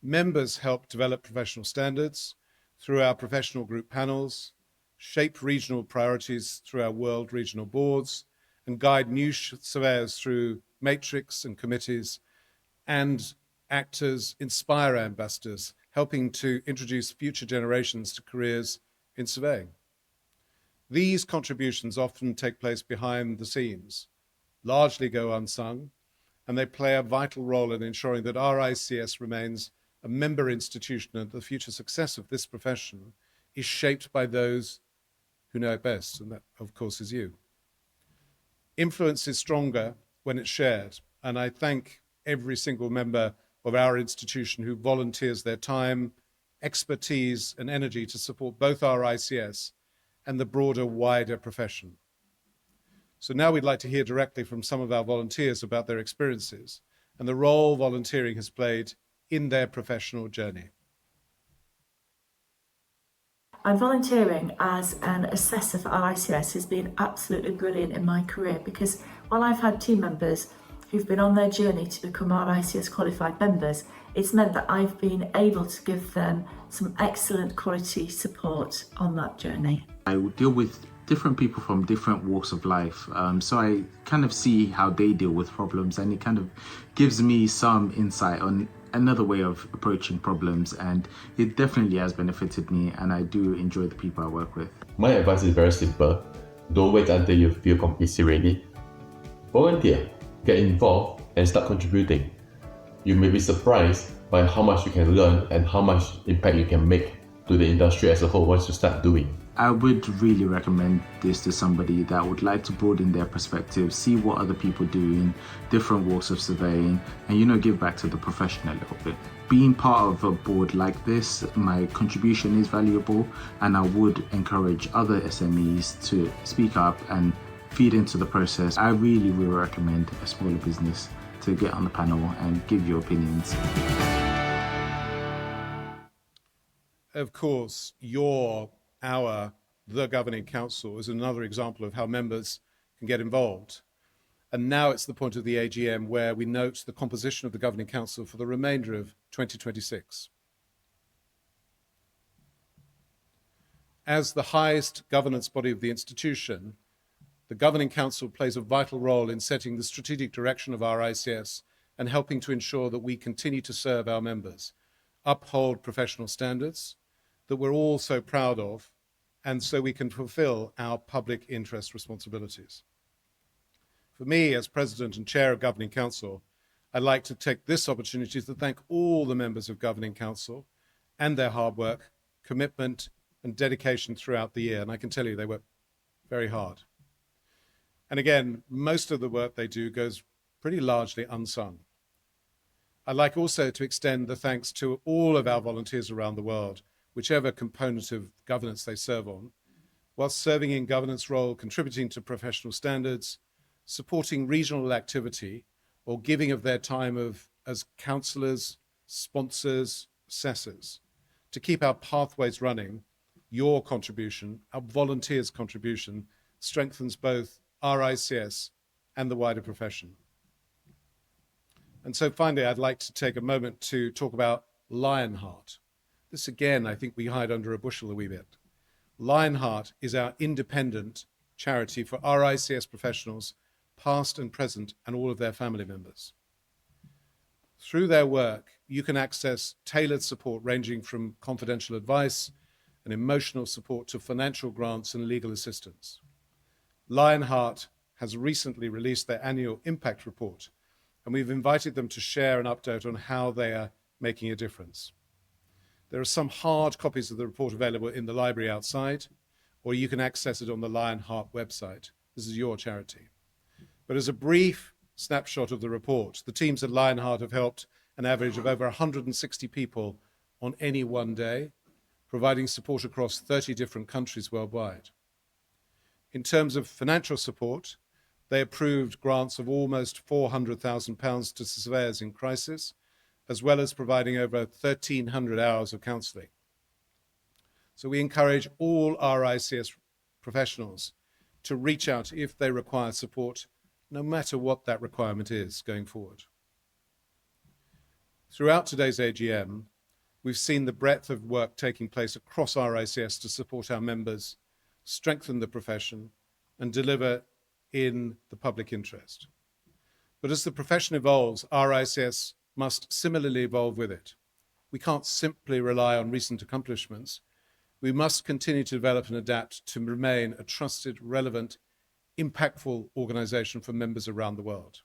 Members help develop professional standards through our professional group panels, shape regional priorities through our world regional boards, and guide new surveyors through matrix and committees, and act as inspire ambassadors, helping to introduce future generations to careers in surveying. These contributions often take place behind the scenes, largely go unsung, and they play a vital role in ensuring that RICS remains a member institution and the future success of this profession is shaped by those who know it best, and that, of course, is you. Influence is stronger when it's shared, and I thank every single member of our institution who volunteers their time, expertise, and energy to support both RICS and the broader, wider profession. So now we'd like to hear directly from some of our volunteers about their experiences and the role volunteering has played in their professional journey. And volunteering as an assessor for RICS has been absolutely brilliant in my career, because while I've had team members who've been on their journey to become RICS qualified members, it's meant that I've been able to give them some excellent quality support on that journey. I deal with different people from different walks of life, so I kind of see how they deal with problems, and it kind of gives me some insight on another way of approaching problems, and it definitely has benefited me, and I do enjoy the people I work with. My advice is very simple. Don't wait until you feel completely ready. Volunteer, get involved, and start contributing. You may be surprised by how much you can learn and how much impact you can make to the industry as a whole once you start doing. I would really recommend this to somebody that would like to broaden their perspective, see what other people do in different walks of surveying, and give back to the profession a little bit. Being part of a board like this, my contribution is valuable, and I would encourage other SMEs to speak up and feed into the process. I really will recommend a smaller business to get on the panel and give your opinions. Of course, the Governing Council is another example of how members can get involved. And now it's the point of the AGM where we note the composition of the Governing Council for the remainder of 2026. As the highest governance body of the institution, the Governing Council plays a vital role in setting the strategic direction of our ICS and helping to ensure that we continue to serve our members, uphold professional standards that we're all so proud of, and so we can fulfill our public interest responsibilities. For me, as President and Chair of Governing Council, I'd like to take this opportunity to thank all the members of Governing Council and their hard work, commitment, and dedication throughout the year. And I can tell you they work very hard. And again, most of the work they do goes pretty largely unsung. I'd like also to extend the thanks to all of our volunteers around the world, whichever component of governance they serve on, whilst serving in governance role, contributing to professional standards, supporting regional activity, or giving of their time as counsellors, sponsors, assessors. To keep our pathways running, your contribution, our volunteers' contribution, strengthens both our ICS and the wider profession. And so finally, I'd like to take a moment to talk about Lionheart. This again, I think we hide under a bushel a wee bit. Lionheart is our independent charity for our ICS professionals, past and present, and all of their family members. Through their work, you can access tailored support ranging from confidential advice and emotional support to financial grants and legal assistance. Lionheart has recently released their annual impact report, and we've invited them to share an update on how they are making a difference. There are some hard copies of the report available in the library outside, or you can access it on the Lionheart website. This is your charity. But as a brief snapshot of the report, the teams at Lionheart have helped an average of over 160 people on any one day, providing support across 30 different countries worldwide. In terms of financial support, they approved grants of almost £400,000 to surveyors in crisis, as well as providing over 1,300 hours of counselling. So we encourage all our ICS professionals to reach out if they require support, no matter what that requirement is going forward. Throughout today's AGM, we've seen the breadth of work taking place across our ICS to support our members, strengthen the profession, and deliver in the public interest. But as the profession evolves, our ICS must similarly evolve with it. We can't simply rely on recent accomplishments. We must continue to develop and adapt to remain a trusted, relevant, impactful organisation for members around the world.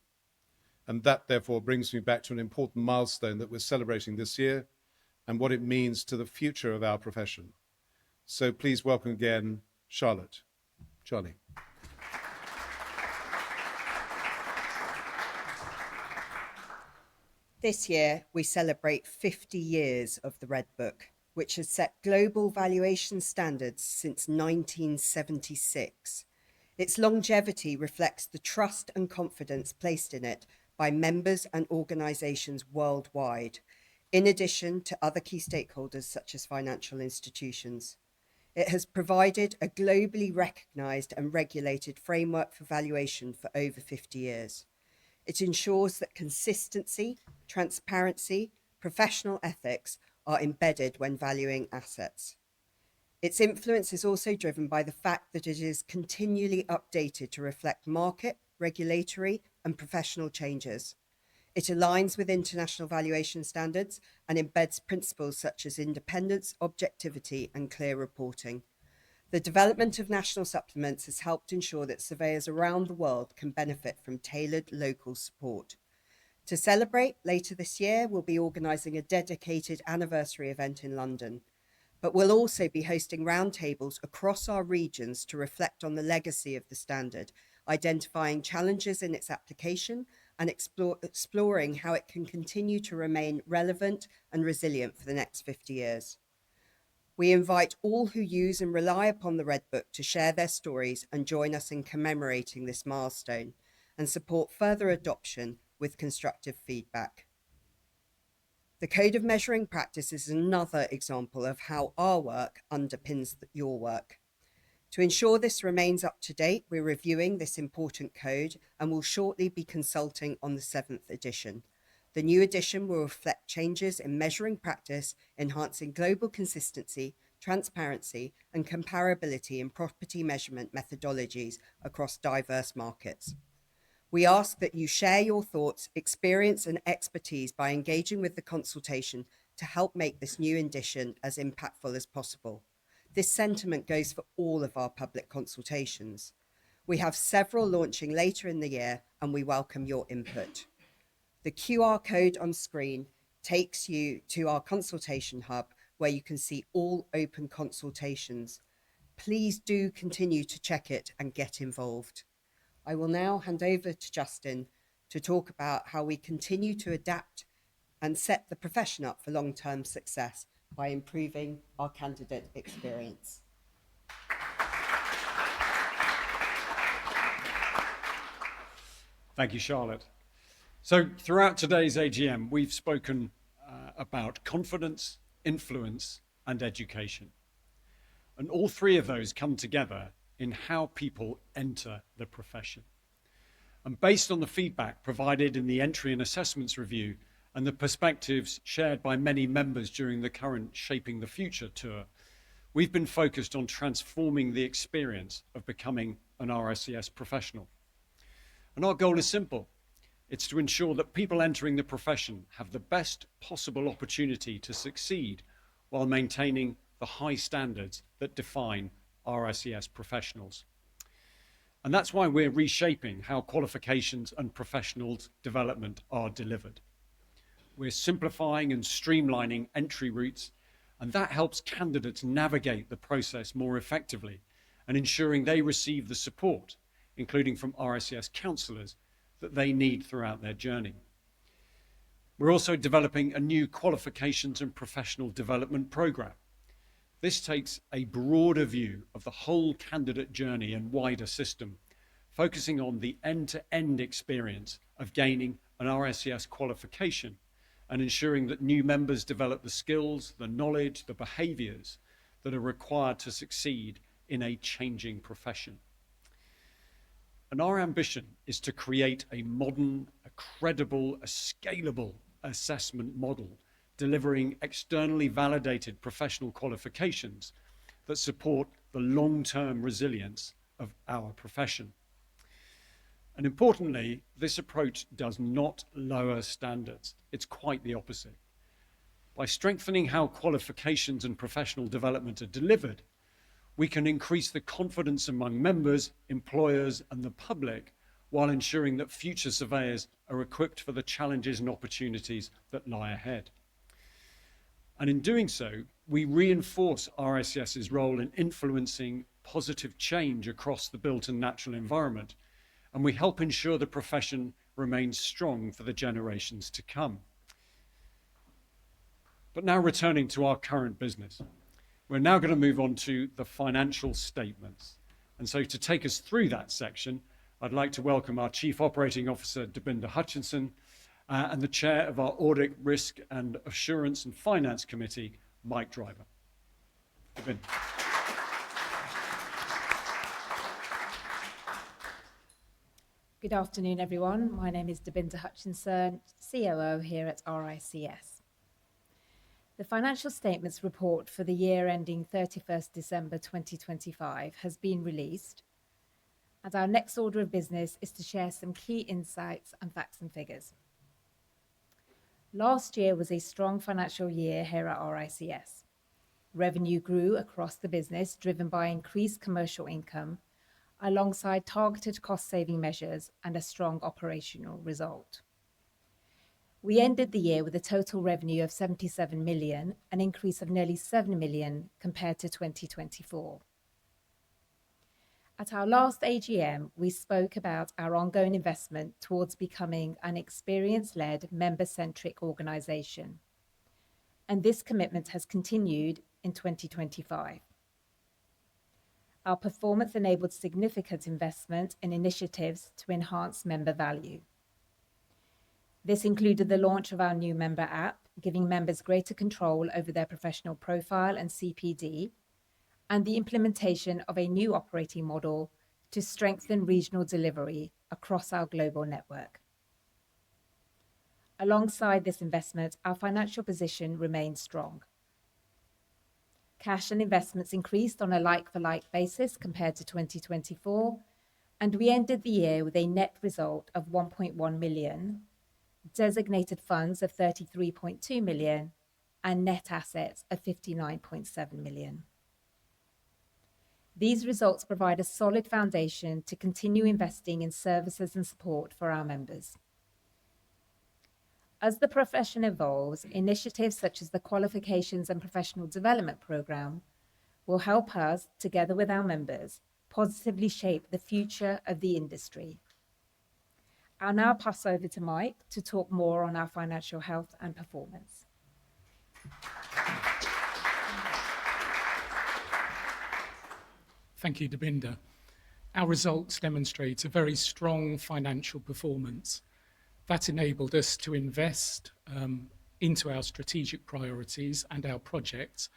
And that, therefore, brings me back to an important milestone that we're celebrating this year and what it means to the future of our profession. So please welcome again, Charlotte. Charlie. This year, we celebrate 50 years of the Red Book, which has set global valuation standards since 1976. Its longevity reflects the trust and confidence placed in it by members and organisations worldwide, in addition to other key stakeholders such as financial institutions. It has provided a globally recognised and regulated framework for valuation for over 50 years. It ensures that consistency, transparency, professional ethics are embedded when valuing assets. Its influence is also driven by the fact that it is continually updated to reflect market, regulatory, and professional changes. It aligns with international valuation standards and embeds principles such as independence, objectivity, and clear reporting. The development of national supplements has helped ensure that surveyors around the world can benefit from tailored local support. To celebrate, later this year, we'll be organising a dedicated anniversary event in London, but we'll also be hosting roundtables across our regions to reflect on the legacy of the standard, identifying challenges in its application and exploring how it can continue to remain relevant and resilient for the next 50 years. We invite all who use and rely upon the Red Book to share their stories and join us in commemorating this milestone and support further adoption with constructive feedback. The Code of Measuring Practice is another example of how our work underpins your work. To ensure this remains up to date, we're reviewing this important code and will shortly be consulting on the 7th edition. The new edition will reflect changes in measuring practice, enhancing global consistency, transparency, and comparability in property measurement methodologies across diverse markets. We ask that you share your thoughts, experience, and expertise by engaging with the consultation to help make this new edition as impactful as possible. This sentiment goes for all of our public consultations. We have several launching later in the year, and we welcome your input. The QR code on screen takes you to our consultation hub where you can see all open consultations. Please do continue to check it and get involved. I will now hand over to Justin to talk about how we continue to adapt and set the profession up for long-term success by improving our candidate experience. Thank you, Charlotte. So throughout today's AGM, we've spoken about confidence, influence, and education. And all three of those come together in how people enter the profession. And based on the feedback provided in the entry and assessments review and the perspectives shared by many members during the current Shaping the Future tour, we've been focused on transforming the experience of becoming an RICS professional. And our goal is simple. It's to ensure that people entering the profession have the best possible opportunity to succeed while maintaining the high standards that define RICS professionals. And that's why we're reshaping how qualifications and professional development are delivered. We're simplifying and streamlining entry routes, and that helps candidates navigate the process more effectively and ensuring they receive the support, including from RICS counsellors, that they need throughout their journey. We're also developing a new qualifications and professional development programme. This takes a broader view of the whole candidate journey and wider system, focusing on the end-to-end experience of gaining an RICS qualification and ensuring that new members develop the skills, the knowledge, the behaviours that are required to succeed in a changing profession. And our ambition is to create a modern, a credible, a scalable assessment model, delivering externally validated professional qualifications that support the long-term resilience of our profession. And importantly, this approach does not lower standards. It's quite the opposite. By strengthening how qualifications and professional development are delivered, we can increase the confidence among members, employers, and the public while ensuring that future surveyors are equipped for the challenges and opportunities that lie ahead. And in doing so, we reinforce RICS's role in influencing positive change across the built and natural environment, and we help ensure the profession remains strong for the generations to come. But now returning to our current business. We're now going to move on to the financial statements. And so to take us through that section, I'd like to welcome our Chief Operating Officer, Debinder Hutchinson, and the Chair of our Audit, Risk and Assurance and Finance Committee, Mike Driver. Debinder. Good afternoon, everyone. My name is Debinder Hutchinson, COO here at RICS. The financial statements report for the year ending 31st December 2025 has been released, and our next order of business is to share some key insights and facts and figures. Last year was a strong financial year here at RICS. Revenue grew across the business, driven by increased commercial income, alongside targeted cost-saving measures and a strong operational result. We ended the year with a total revenue of 77 million, an increase of nearly 7 million compared to 2024. At our last AGM, we spoke about our ongoing investment towards becoming an experience-led, member-centric organisation, and this commitment has continued in 2025. Our performance enabled significant investment in initiatives to enhance member value. This included the launch of our new member app, giving members greater control over their professional profile and CPD, and the implementation of a new operating model to strengthen regional delivery across our global network. Alongside this investment, our financial position remains strong. Cash and investments increased on a like-for-like basis compared to 2024, and we ended the year with a net result of 1.1 million, designated funds of 33.2 million, and net assets of 59.7 million. These results provide a solid foundation to continue investing in services and support for our members. As the profession evolves, initiatives such as the Qualifications and Professional Development Programme will help us, together with our members, positively shape the future of the industry. I'll now pass over to Mike to talk more on our financial health and performance. Thank you, Debinder. Our results demonstrate a very strong financial performance. That enabled us to invest into our strategic priorities and our projects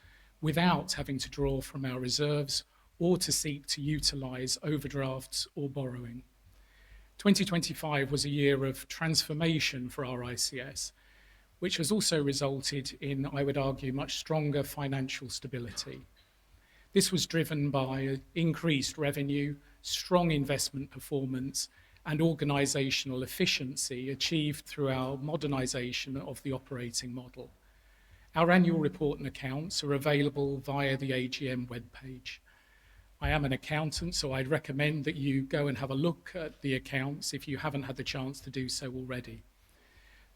without having to draw from our reserves or to seek to utilise overdrafts or borrowing. 2025 was a year of transformation for our RICS, which has also resulted in, I would argue, much stronger financial stability. This was driven by increased revenue, strong investment performance, and organisational efficiency achieved through our modernisation of the operating model. Our annual report and accounts are available via the AGM webpage. I am an accountant, so I'd recommend that you go and have a look at the accounts if you haven't had the chance to do so already.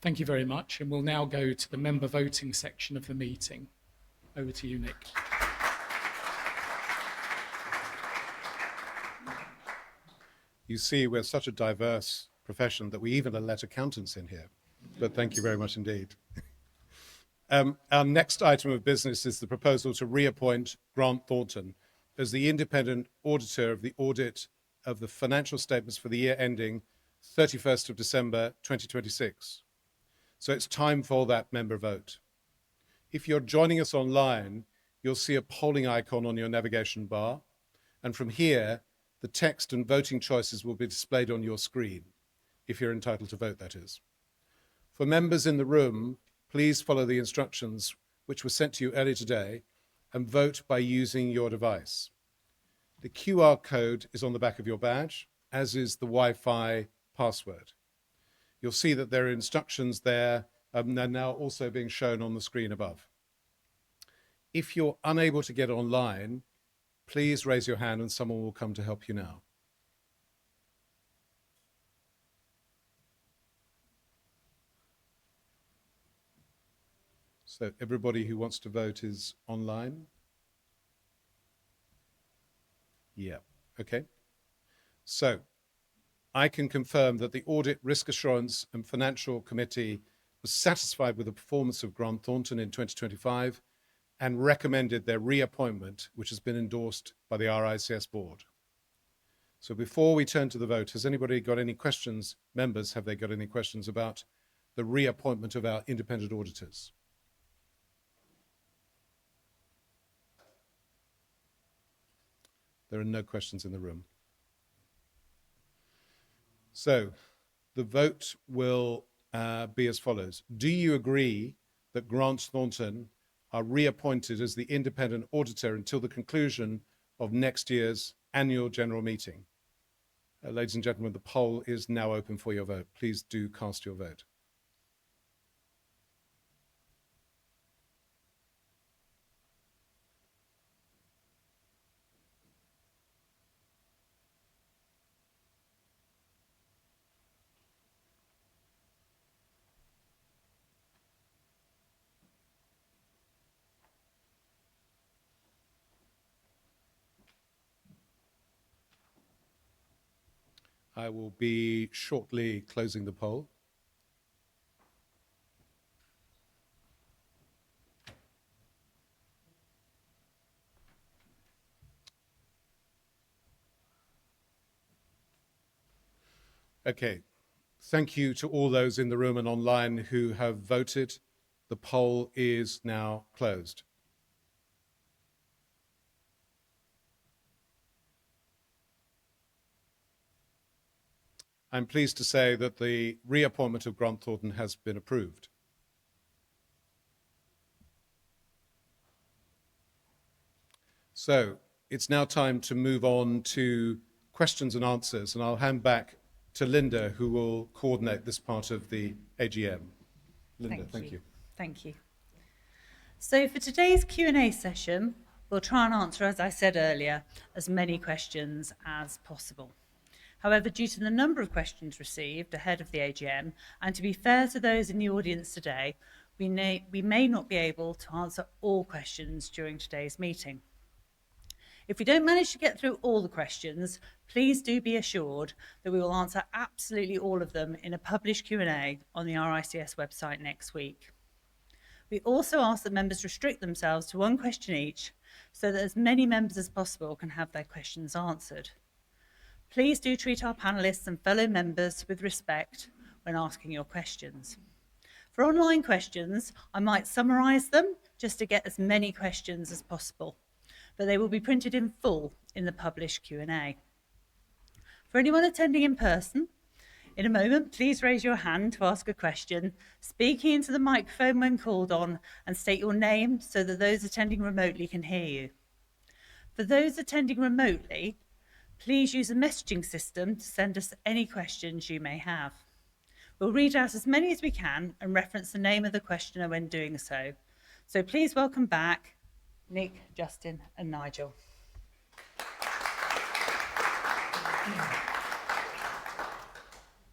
Thank you very much, and we'll now go to the member voting section of the meeting. Over to you, Nick. You see, we're such a diverse profession that we even let accountants in here. But thank you very much indeed. Our next item of business is the proposal to reappoint Grant Thornton as the independent auditor of the audit of the financial statements for the year ending 31st of December 2026. So it's time for that member vote. If you're joining us online, you'll see a polling icon on your navigation bar, and from here, the text and voting choices will be displayed on your screen, if you're entitled to vote, that is. For members in the room, please follow the instructions which were sent to you earlier today and vote by using your device. The QR code is on the back of your badge, as is the Wi-Fi password. You'll see that there are instructions there, they're now also being shown on the screen above. If you're unable to get online, please raise your hand and someone will come to help you now. So everybody who wants to vote is online? Yeah, okay. So I can confirm that the Audit, Risk Assurance and Financial Committee was satisfied with the performance of Grant Thornton in 2025 and recommended their reappointment, which has been endorsed by the RICS board. So before we turn to the vote, has anybody got any questions? Members, have they got any questions about the reappointment of our independent auditors? There are no questions in the room. So the vote will be as follows. Do you agree that Grant Thornton are reappointed as the independent auditor until the conclusion of next year's annual general meeting? Ladies and gentlemen, the poll is now open for your vote. Please do cast your vote. I will be shortly closing the poll. Okay, thank you to all those in the room and online who have voted. The poll is now closed. I'm pleased to say that the reappointment of Grant Thornton has been approved. So it's now time to move on to questions and answers, and I'll hand back to Linda, who will coordinate this part of the AGM. Linda, thank you. Thank you. So for today's Q&A session, we'll try and answer, as I said earlier, as many questions as possible. However, due to the number of questions received ahead of the AGM, and to be fair to those in the audience today, we may not be able to answer all questions during today's meeting. If we don't manage to get through all the questions, please do be assured that we will answer absolutely all of them in a published Q&A on the RICS website next week. We also ask that members restrict themselves to one question each so that as many members as possible can have their questions answered. Please do treat our panellists and fellow members with respect when asking your questions. For online questions, I might summarise them just to get as many questions as possible, but they will be printed in full in the published Q&A. For anyone attending in person, in a moment, please raise your hand to ask a question, speaking into the microphone when called on, and state your name so that those attending remotely can hear you. For those attending remotely, please use a messaging system to send us any questions you may have. We'll read out as many as we can and reference the name of the questioner when doing so. So please welcome back Nick, Justin, and Nigel.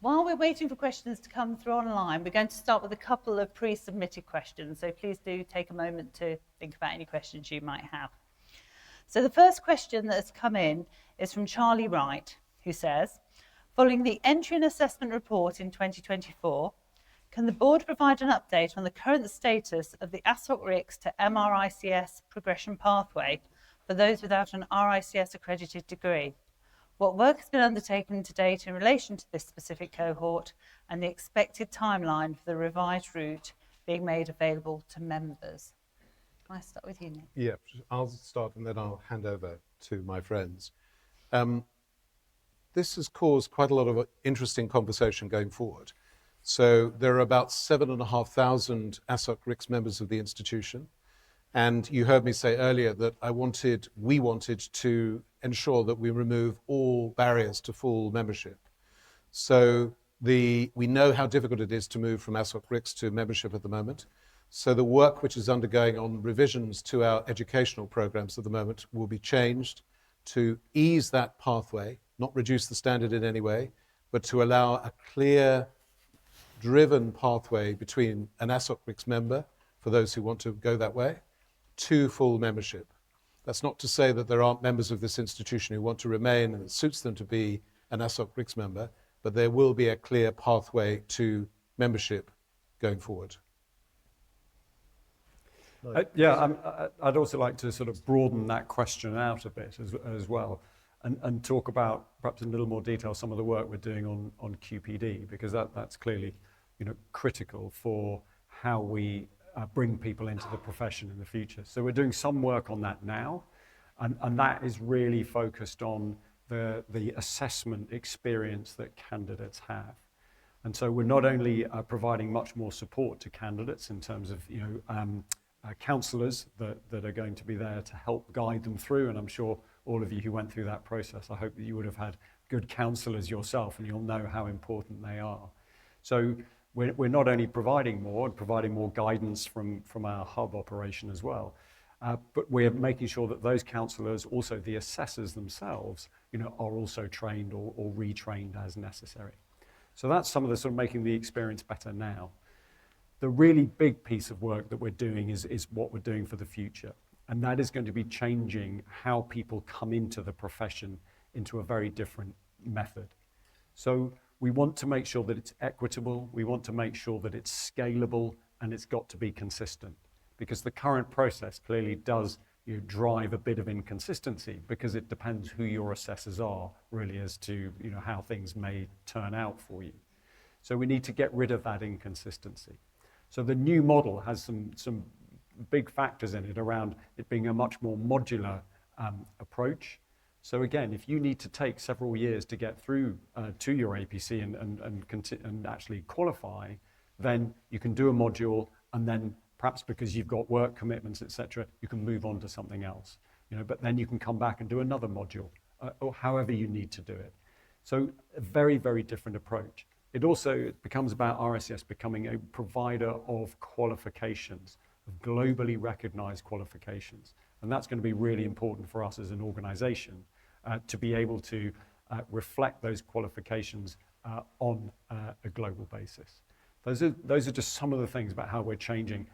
While we're waiting for questions to come through online, we're going to start with a couple of pre-submitted questions. So please do take a moment to think about any questions you might have. So the first question that has come in is from Charlie Wright, who says, following the entry and assessment report in 2024, can the board provide an update on the current status of the ASOC RICS to MRICS progression pathway for those without an RICS accredited degree? What work has been undertaken to date in relation to this specific cohort and the expected timeline for the revised route being made available to members? Can I start with you, Nick? Yeah, I'll start and then I'll hand over to my friends. This has caused quite a lot of interesting conversation going forward. So there are about 7,500 ASOC RICS members of the institution. And you heard me say earlier that we wanted to ensure that we remove all barriers to full membership. So we know how difficult it is to move from ASOC RICS to membership at the moment. So the work which is undergoing on revisions to our educational programs at the moment will be changed to ease that pathway, not reduce the standard in any way, but to allow a clear, driven pathway between an ASOC RICS member, for those who want to go that way, to full membership. That's not to say that there aren't members of this institution who want to remain and it suits them to be an ASOC RICS member, but there will be a clear pathway to membership going forward. I'd also like to sort of broaden that question out a bit as well and talk about perhaps in a little more detail some of the work we're doing on QPD, because that's clearly critical for how we bring people into the profession in the future. So we're doing some work on that now, and that is really focused on the assessment experience that candidates have. And so we're not only providing much more support to candidates in terms of counsellors that are going to be there to help guide them through, and I'm sure all of you who went through that process, I hope that you would have had good counsellors yourself and you'll know how important they are. So we're not only providing more guidance from our hub operation as well, but we're making sure that those counsellors, also the assessors themselves, are also trained or retrained as necessary. So that's some of the sort of making the experience better now. The really big piece of work that we're doing is what we're doing for the future. And that is going to be changing how people come into the profession into a very different method. So we want to make sure that it's equitable, we want to make sure that it's scalable, and it's got to be consistent. Because the current process clearly does drive a bit of inconsistency, because it depends who your assessors are, really, as to how things may turn out for you. So we need to get rid of that inconsistency. So the new model has some big factors in it around it being a much more modular approach. So again, if you need to take several years to get through to your APC and actually qualify, then you can do a module, and then perhaps because you've got work commitments, etc., you can move on to something else. but then you can come back and do another module, or however you need to do it. So a very, very different approach. It also becomes about RICS becoming a provider of qualifications, of globally recognized qualifications. And that's going to be really important for us as an organization to be able to reflect those qualifications on a global basis. Those are just some of the things about how we're changing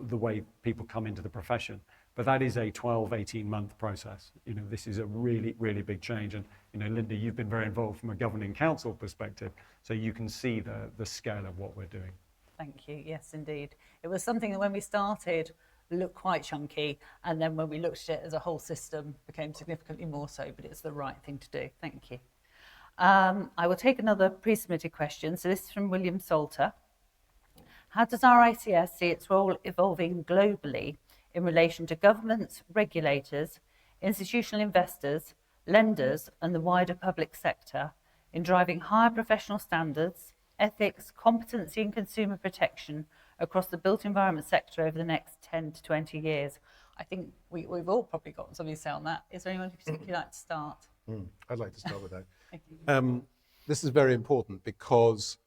the way people come into the profession. But that is a 12, 18-month process. This is a really, really big change. And, Linda, you've been very involved from a governing council perspective, so you can see the scale of what we're doing. Thank you. Yes, indeed. It was something that when we started looked quite chunky, and then when we looked at it as a whole system, became significantly more so, but it's the right thing to do. Thank you. I will take another pre-submitted question. So this is from William Salter. How does RICS see its role evolving globally in relation to governments, regulators, institutional investors, lenders, and the wider public sector in driving higher professional standards, ethics, competency, and consumer protection across the built environment sector over the next 10 to 20 years? I think we've all probably got something to say on that. Is there anyone who particularly like to start? I'd like to start with that. This is very important because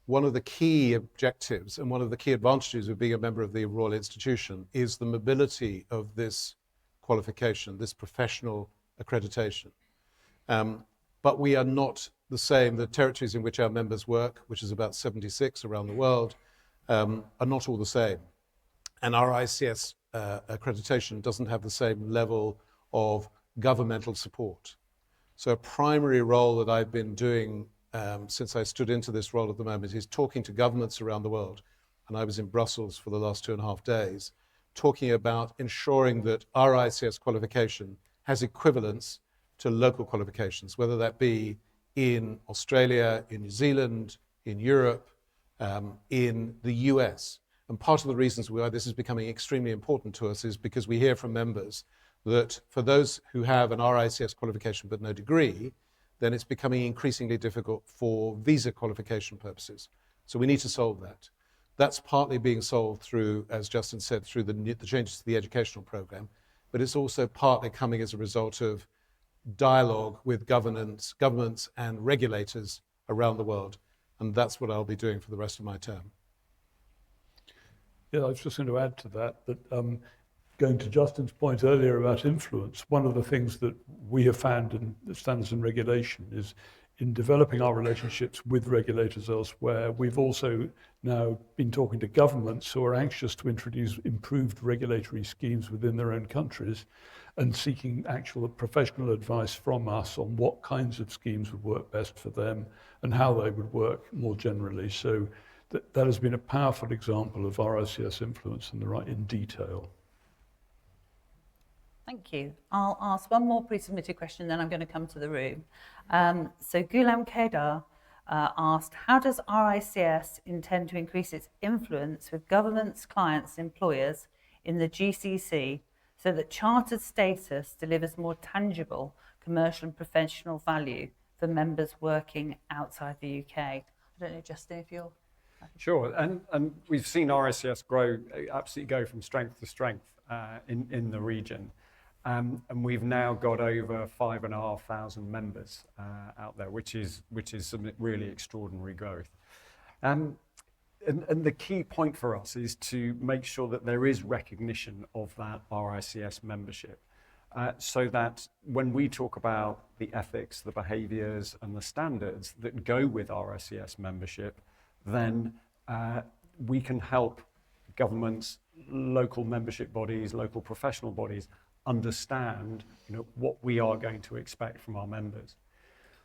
one of the key objectives and one of the key advantages of being a member of the Royal Institution is the mobility of this qualification, this professional accreditation. But we are not the same. The territories in which our members work, which is about 76 around the world, are not all the same. And our RICS accreditation doesn't have the same level of governmental support. So a primary role that I've been doing since I stood into this role at the moment is talking to governments around the world. And I was in Brussels for the last 2.5 days, talking about ensuring that our RICS qualification has equivalence to local qualifications, whether that be in Australia, in New Zealand, in Europe, in the US. And part of the reasons why this is becoming extremely important to us is because we hear from members that for those who have an RICS qualification but no degree, then it's becoming increasingly difficult for visa qualification purposes. So we need to solve that. That's partly being solved through, as Justin said, through the changes to the educational program, but it's also partly coming as a result of dialogue with governments and regulators around the world. And that's what I'll be doing for the rest of my term. Yeah, I was just going to add to that, going to Justin's point earlier about influence, one of the things that we have found in the standards and regulation is in developing our relationships with regulators elsewhere, we've also now been talking to governments who are anxious to introduce improved regulatory schemes within their own countries and seeking actual professional advice from us on what kinds of schemes would work best for them and how they would work more generally. So that has been a powerful example of RICS influence in detail. Thank you. I'll ask one more pre-submitted question, then I'm going to come to the room. So Gulam Kedar asked, how does RICS intend to increase its influence with governments, clients, employers in the GCC so that chartered status delivers more tangible commercial and professional value for members working outside the UK? I don't know, Justin, if you're... Sure, and we've seen RICS absolutely go from strength to strength in the region. And we've now got over 5,500 members out there, which is some really extraordinary growth. And the key point for us is to make sure that there is recognition of that RICS membership, so that when we talk about the ethics, the behaviours and the standards that go with RICS membership, then we can help governments, local membership bodies, local professional bodies understand what we are going to expect from our members.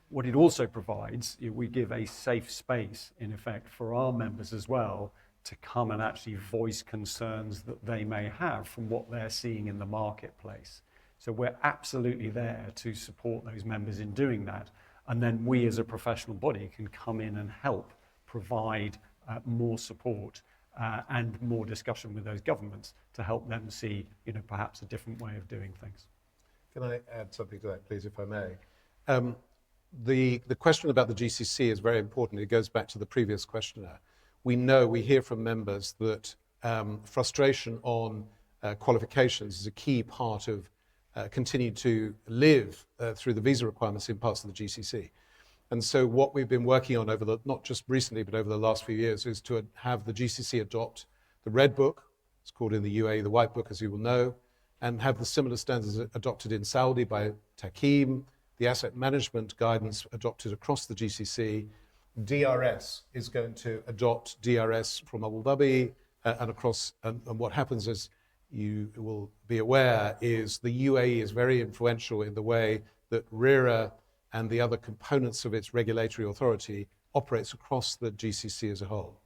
What it also provides, we give a safe space, in effect, for our members as well to come and actually voice concerns that they may have from what they're seeing in the marketplace. So we're absolutely there to support those members in doing that. And then we as a professional body can come in and help provide more support and more discussion with those governments to help them see, perhaps a different way of doing things. Can I add something to that, please, if I may? The question about the GCC is very important. It goes back to the previous questioner. We hear from members that frustration on qualifications is a key part of continue to live through the visa requirements in parts of the GCC. And so what we've been working on not just recently, but over the last few years, is to have the GCC adopt the Red Book, it's called in the UAE the White Book, as you will know, and have the similar standards adopted in Saudi by Takim, the asset management guidance adopted across the GCC. DRS is going to adopt DRS from Abu Dhabi and across, and what happens, as you will be aware, is the UAE is very influential in the way that RIRA and the other components of its regulatory authority operates across the GCC as a whole.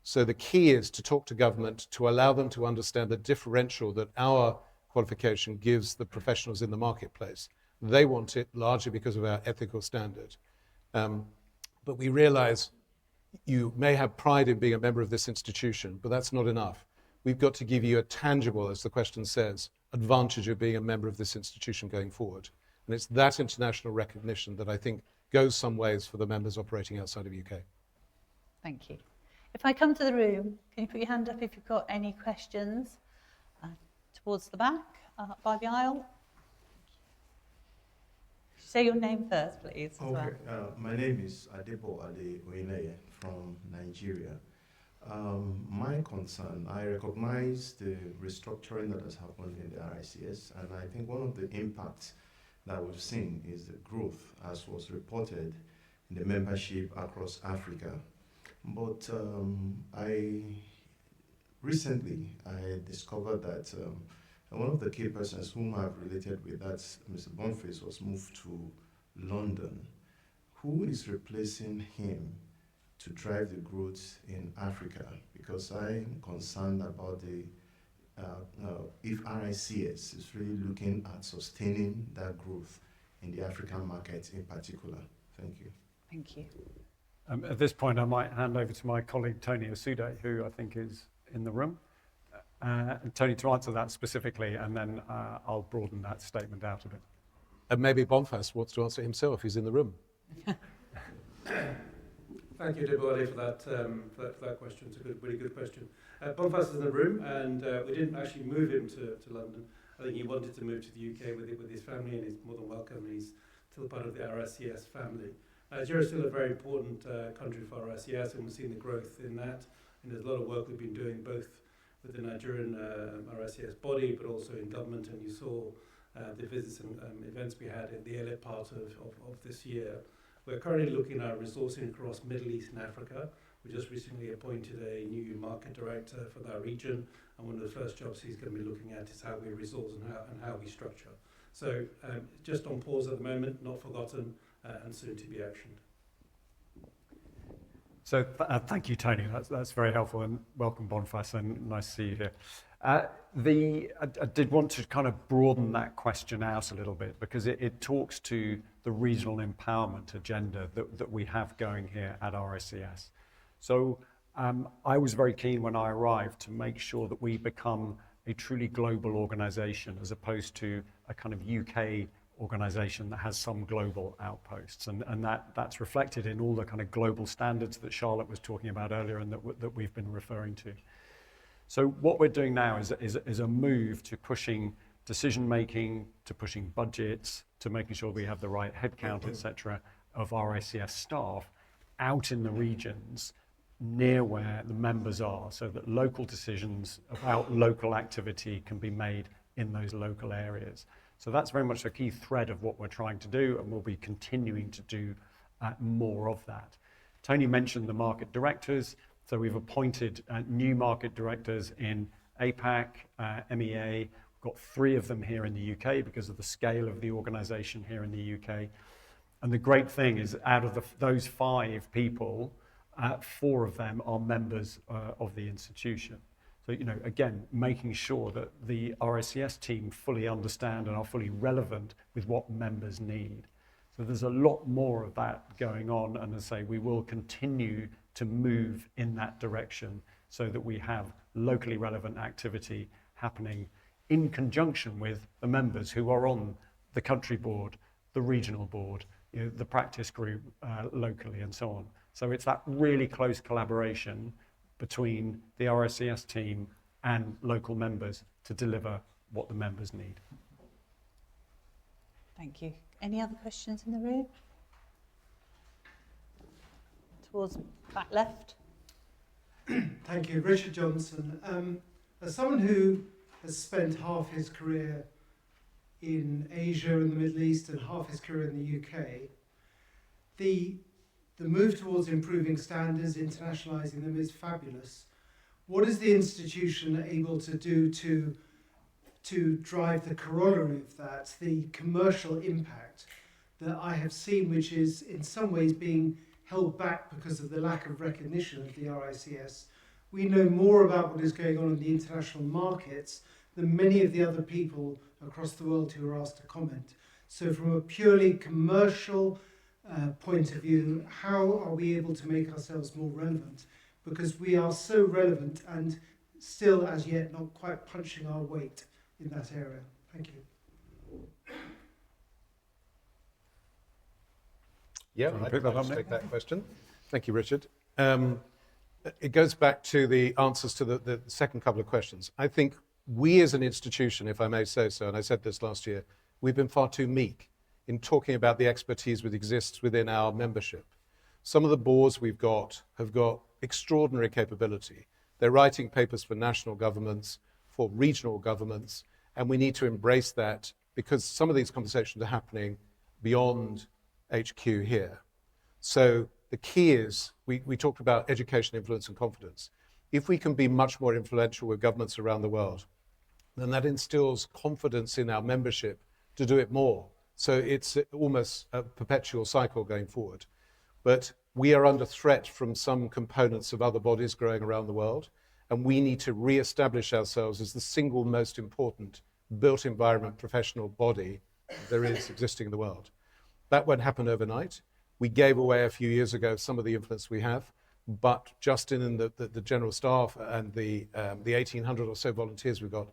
So the key is to talk to government to allow them to understand the differential that our qualification gives the professionals in the marketplace. They want it largely because of our ethical standard. But we realize you may have pride in being a member of this institution, but that's not enough. We've got to give you a tangible, as the question says, advantage of being a member of this institution going forward. And it's that international recognition that I think goes some ways for the members operating outside of UK. Thank you. If I come to the room, can you put your hand up if you've got any questions? Towards the back, by the aisle. Say your name first, please. Okay, my name is Adebo Ade Oineye from Nigeria. My concern, I recognize the restructuring that has happened in the RICS, and I think one of the impacts that we've seen is the growth, as was reported, in the membership across Africa. But recently I discovered that one of the key persons whom I've related with, that's Mr. Boniface, was moved to London. Who is replacing him to drive the growth in Africa? Because I'm concerned about if RICS is really looking at sustaining that growth in the African market in particular. Thank you. Thank you. At this point, I might hand over to my colleague Tony Osude, who I think is in the room. Tony, to answer that specifically, and then I'll broaden that statement out a bit. And maybe Boniface wants to answer himself. He's in the room. Thank you, Debole, for that question. It's a really good question. Boniface is in the room, and we didn't actually move him to London. I think he wanted to move to the UK with his family, and he's more than welcome. He's still part of the RICS family. Nigeria is still a very important country for RICS, and we've seen the growth in that. And there's a lot of work we've been doing, both with the Nigerian RICS body, but also in government. And you saw the visits and events we had in the early part of this year. We're currently looking at resourcing across Middle East and Africa. We just recently appointed a new market director for that region, and one of the first jobs he's going to be looking at is how we resource and how we structure. So just on pause at the moment, not forgotten, and soon to be actioned. So thank you, Tony. That's very helpful, and welcome, Boniface, and nice to see you here. I did want to kind of broaden that question out a little bit, because it talks to the regional empowerment agenda that we have going here at RICS. So I was very keen when I arrived to make sure that we become a truly global organisation, as opposed to a kind of UK organisation that has some global outposts, and that's reflected in all the kind of global standards that Charlotte was talking about earlier and that we've been referring to. So what we're doing now is a move to pushing decision making, to pushing budgets, to making sure we have the right headcount, etc., of RICS staff out in the regions near where the members are, so that local decisions about local activity can be made in those local areas. So that's very much a key thread of what we're trying to do, and we'll be continuing to do more of that. Tony mentioned the market directors. So we've appointed new market directors in APAC, MEA. We've got 3 of them here in the UK because of the scale of the organisation here in the UK. And the great thing is, out of those 5 people, 4 of them are members of the institution. So, you know, again, making sure that the RICS team fully understand and are fully relevant with what members need. So there's a lot more of that going on, and as I say, we will continue to move in that direction so that we have locally relevant activity happening in conjunction with the members who are on the country board, the regional board, you know, the practice group locally, and so on. So it's that really close collaboration between the RICS team and local members to deliver what the members need. Thank you. Any other questions in the room? Towards back left. Thank you. Richard Johnson. As someone who has spent half his career in Asia and the Middle East and half his career in the UK, the move towards improving standards, internationalising them is fabulous. What is the institution able to do to drive the corollary of that, the commercial impact that I have seen, which is in some ways being held back because of the lack of recognition of the RICS? We know more about what is going on in the international markets than many of the other people across the world who are asked to comment. So from a purely commercial point of view, how are we able to make ourselves more relevant? Because we are so relevant and still as yet not quite punching our weight in that area. Thank you. Yeah, I'd like to take that question. Thank you, Richard. It goes back to the answers to the second couple of questions. I think we as an institution, if I may say so, and I said this last year, we've been far too meek in talking about the expertise that exists within our membership. Some of the boards we've got have got extraordinary capability. They're writing papers for national governments, for regional governments, and we need to embrace that because some of these conversations are happening beyond HQ here. So the key is, we talked about education, influence and confidence. If we can be much more influential with governments around the world, then that instills confidence in our membership to do it more. So it's almost a perpetual cycle going forward. But we are under threat from some components of other bodies growing around the world, and we need to re-establish ourselves as the single most important built environment professional body there is existing in the world. That won't happen overnight. We gave away a few years ago some of the influence we have, but Justin and the general staff and the 1,800 or so volunteers we've got,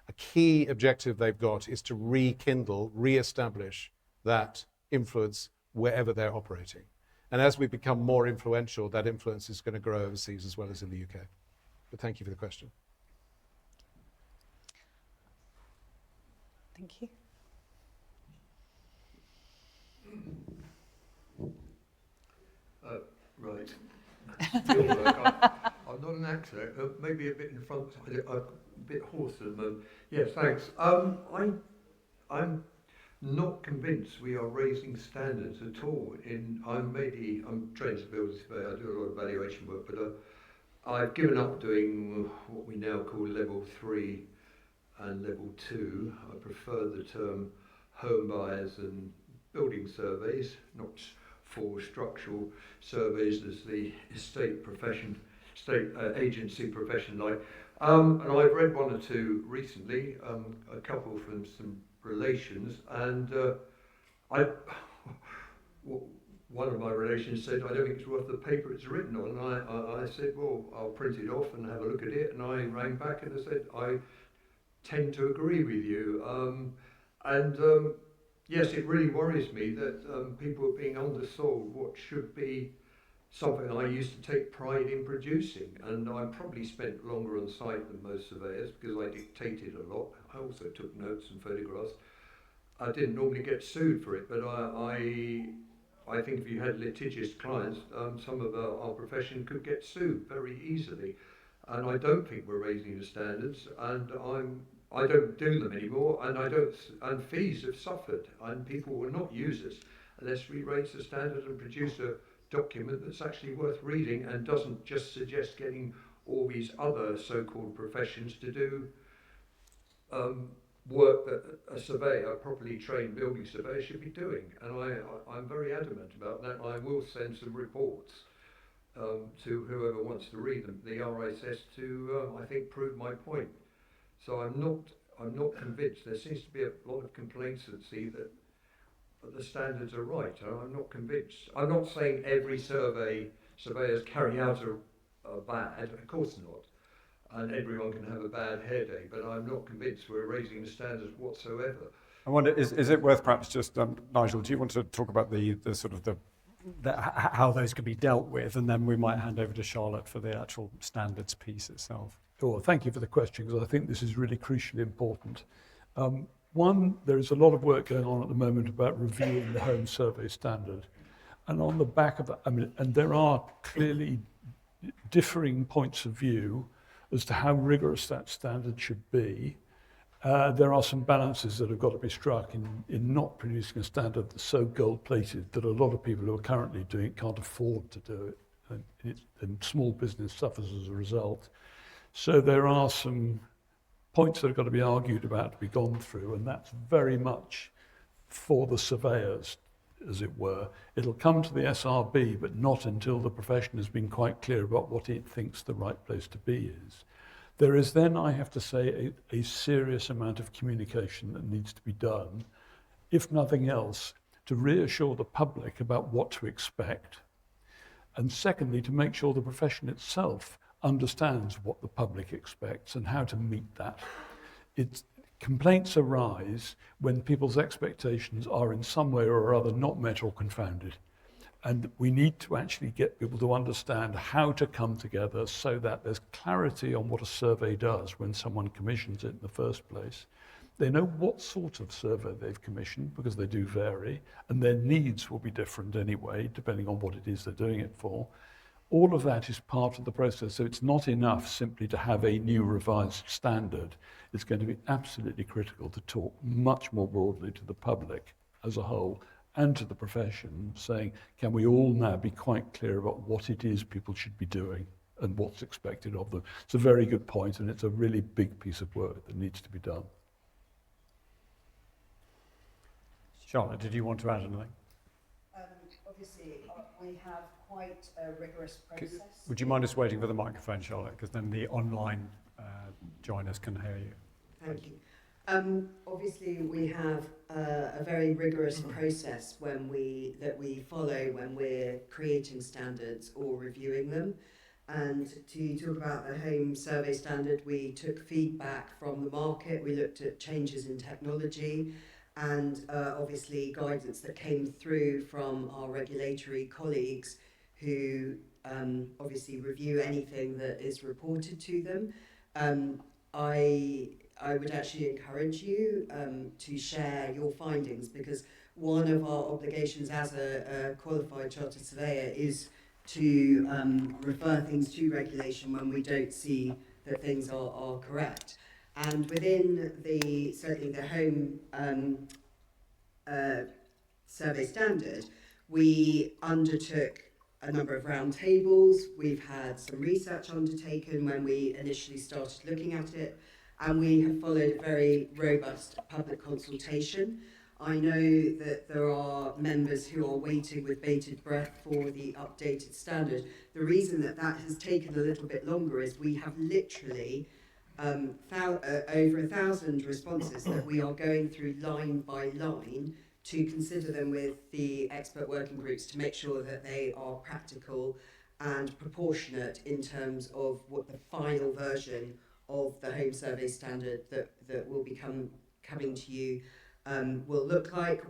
a key objective they've got is to rekindle, re-establish that influence wherever they're operating. And as we become more influential, that influence is going to grow overseas as well as in the UK. But thank you for the question. Thank you. Right. I'm not an actor. Maybe a bit in front, a bit hoarse at the moment. Yes, thanks. I'm not convinced we are raising standards at all. I'm trained as a building surveyor. I do a lot of valuation work, but I've given up doing what we now call level 3 and level 2. I prefer the term home buyers and building surveys, not for structural surveys as the state agency profession like. And I've read one or two recently, a couple from some relations, and one of my relations said, I don't think it's worth the paper it's written on. And I said, well, I'll print it off and have a look at it. And I rang back and I said, I tend to agree with you. Yes, it really worries me that people are being undersold what should be something I used to take pride in producing. And I probably spent longer on site than most surveyors because I dictated a lot. I also took notes and photographs. I didn't normally get sued for it, but I think if you had litigious clients, some of our profession could get sued very easily. And I don't think we're raising the standards, and I don't do them anymore, and fees have suffered, and people will not use us unless we raise the standard and produce a document that's actually worth reading and doesn't just suggest getting all these other so-called professions to do work that a surveyor, a properly trained building surveyor, should be doing. And I'm very adamant about that. I will send some reports to whoever wants to read them, the RICS, to I think prove my point. So I'm not convinced. There seems to be a lot of complacency that the standards are right. I'm not convinced. I'm not saying every surveyors carrying out are bad. Of course not. And everyone can have a bad hair day. But I'm not convinced we're raising the standards whatsoever. I wonder, is it worth perhaps just, Nigel, do you want to talk about the sort of how those can be dealt with, and then we might hand over to Charlotte for the actual standards piece itself. Sure, thank you for the question, because I think this is really crucially important. One, there is a lot of work going on at the moment about reviewing the home survey standard. And on the back of that, and there are clearly differing points of view as to how rigorous that standard should be. There are some balances that have got to be struck in not producing a standard that's so gold-plated that a lot of people who are currently doing it can't afford to do it, and small business suffers as a result. So there are some points that have got to be argued about, to be gone through, and that's very much for the surveyors, as it were. It'll come to the SRB, but not until the profession has been quite clear about what it thinks the right place to be is. There is then, I have to say, a serious amount of communication that needs to be done, if nothing else, to reassure the public about what to expect, and secondly, to make sure the profession itself understands what the public expects and how to meet that. Complaints arise when people's expectations are in some way or other not met or confounded. And we need to actually get people to understand how to come together so that there's clarity on what a survey does when someone commissions it in the first place. They know what sort of survey they've commissioned, because they do vary, and their needs will be different anyway, depending on what it is they're doing it for. All of that is part of the process, so it's not enough simply to have a new revised standard. It's going to be absolutely critical to talk much more broadly to the public as a whole and to the profession, saying, can we all now be quite clear about what it is people should be doing and what's expected of them? It's a very good point, and it's a really big piece of work that needs to be done. Charlotte, did you want to add anything? Obviously, we have quite a rigorous process. Would you mind us waiting for the microphone, Charlotte, because then the online joiners can hear you. Thank you. Obviously, we have a very rigorous process that we follow when we're creating standards or reviewing them. And to talk about the home survey standard, we took feedback from the market, we looked at changes in technology, and obviously guidance that came through from our regulatory colleagues who obviously review anything that is reported to them. I would actually encourage you to share your findings, because one of our obligations as a qualified chartered surveyor is to refer things to regulation when we don't see that things are correct. And within certainly the home survey standard, we undertook a number of roundtables. We've had some research undertaken when we initially started looking at it, and we have followed a very robust public consultation. I know that there are members who are waiting with bated breath for the updated standard. The reason that has taken a little bit longer is we have literally over 1,000 responses that we are going through line by line to consider them with the expert working groups to make sure that they are practical and proportionate in terms of what the final version of the home survey standard that will be coming to you will look like.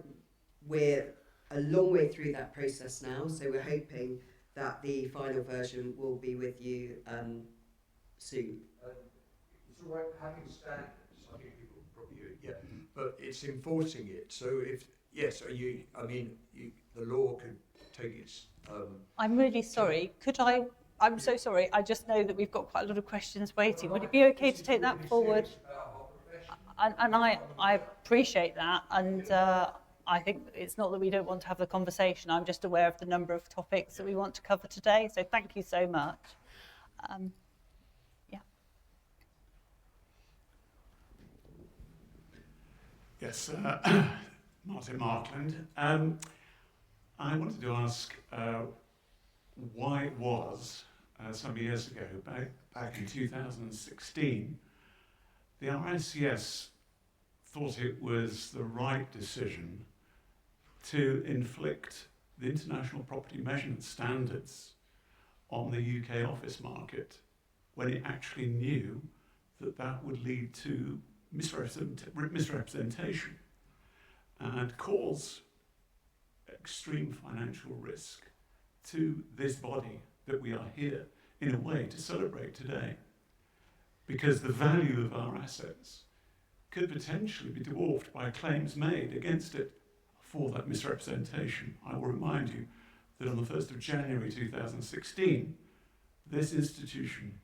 We're a long way through that process now, so we're hoping that the final version will be with you soon. It's all right having standards. I think people probably but it's enforcing it. So the law could take its. I'm really sorry. I'm so sorry. I just know that we've got quite a lot of questions waiting. Would it be okay to take that forward? And I appreciate that. And I think it's not that we don't want to have the conversation. I'm just aware of the number of topics that we want to cover today. So thank you so much. Yes, Martin Markland. I wanted to ask why it was some years ago, back in 2016, the RICS thought it was the right decision to inflict the international property measurement standards on the UK office market when it actually knew that would lead to misrepresentation and cause extreme financial risk to this body that we are here in a way to celebrate today, because the value of our assets could potentially be dwarfed by claims made against it for that misrepresentation. I will remind you that on the 1st of January 2016, this institution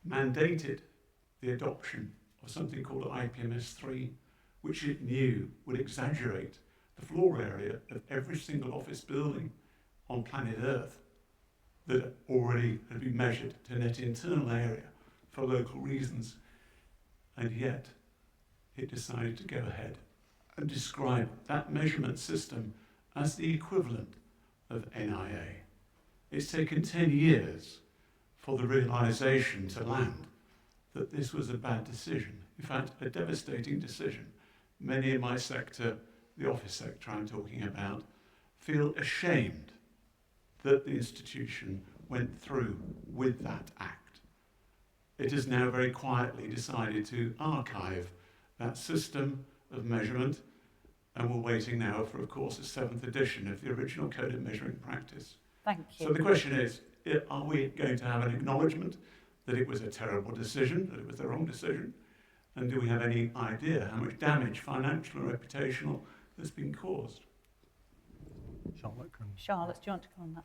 mandated the adoption of something called IPMS3, which it knew would exaggerate the floor area of every single office building on planet Earth that already had been measured to net internal area for local reasons. And yet, it decided to go ahead and describe that measurement system as the equivalent of NIA. It's taken 10 years for the realization to land that this was a bad decision. In fact, a devastating decision. Many in my sector, the office sector I'm talking about, feel ashamed that the institution went through with that act. It has now very quietly decided to archive that system of measurement, and we're waiting now for, of course, a 7th edition of the original Code of Measuring Practice. Thank you. So the question is, are we going to have an acknowledgement that it was a terrible decision, that it was the wrong decision? And do we have any idea how much damage, financial or reputational, has been caused? Charlotte, do you want to come on that?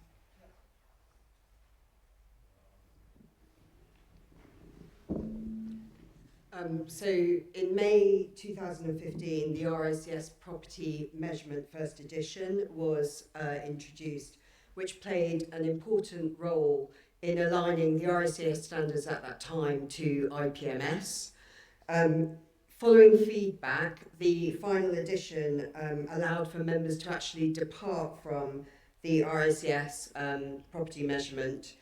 So in May 2015, the RICS Property Measurement First Edition was introduced, which played an important role in aligning the RICS standards at that time to IPMS. Following feedback, the final edition allowed for members to actually depart from the RICS property measurement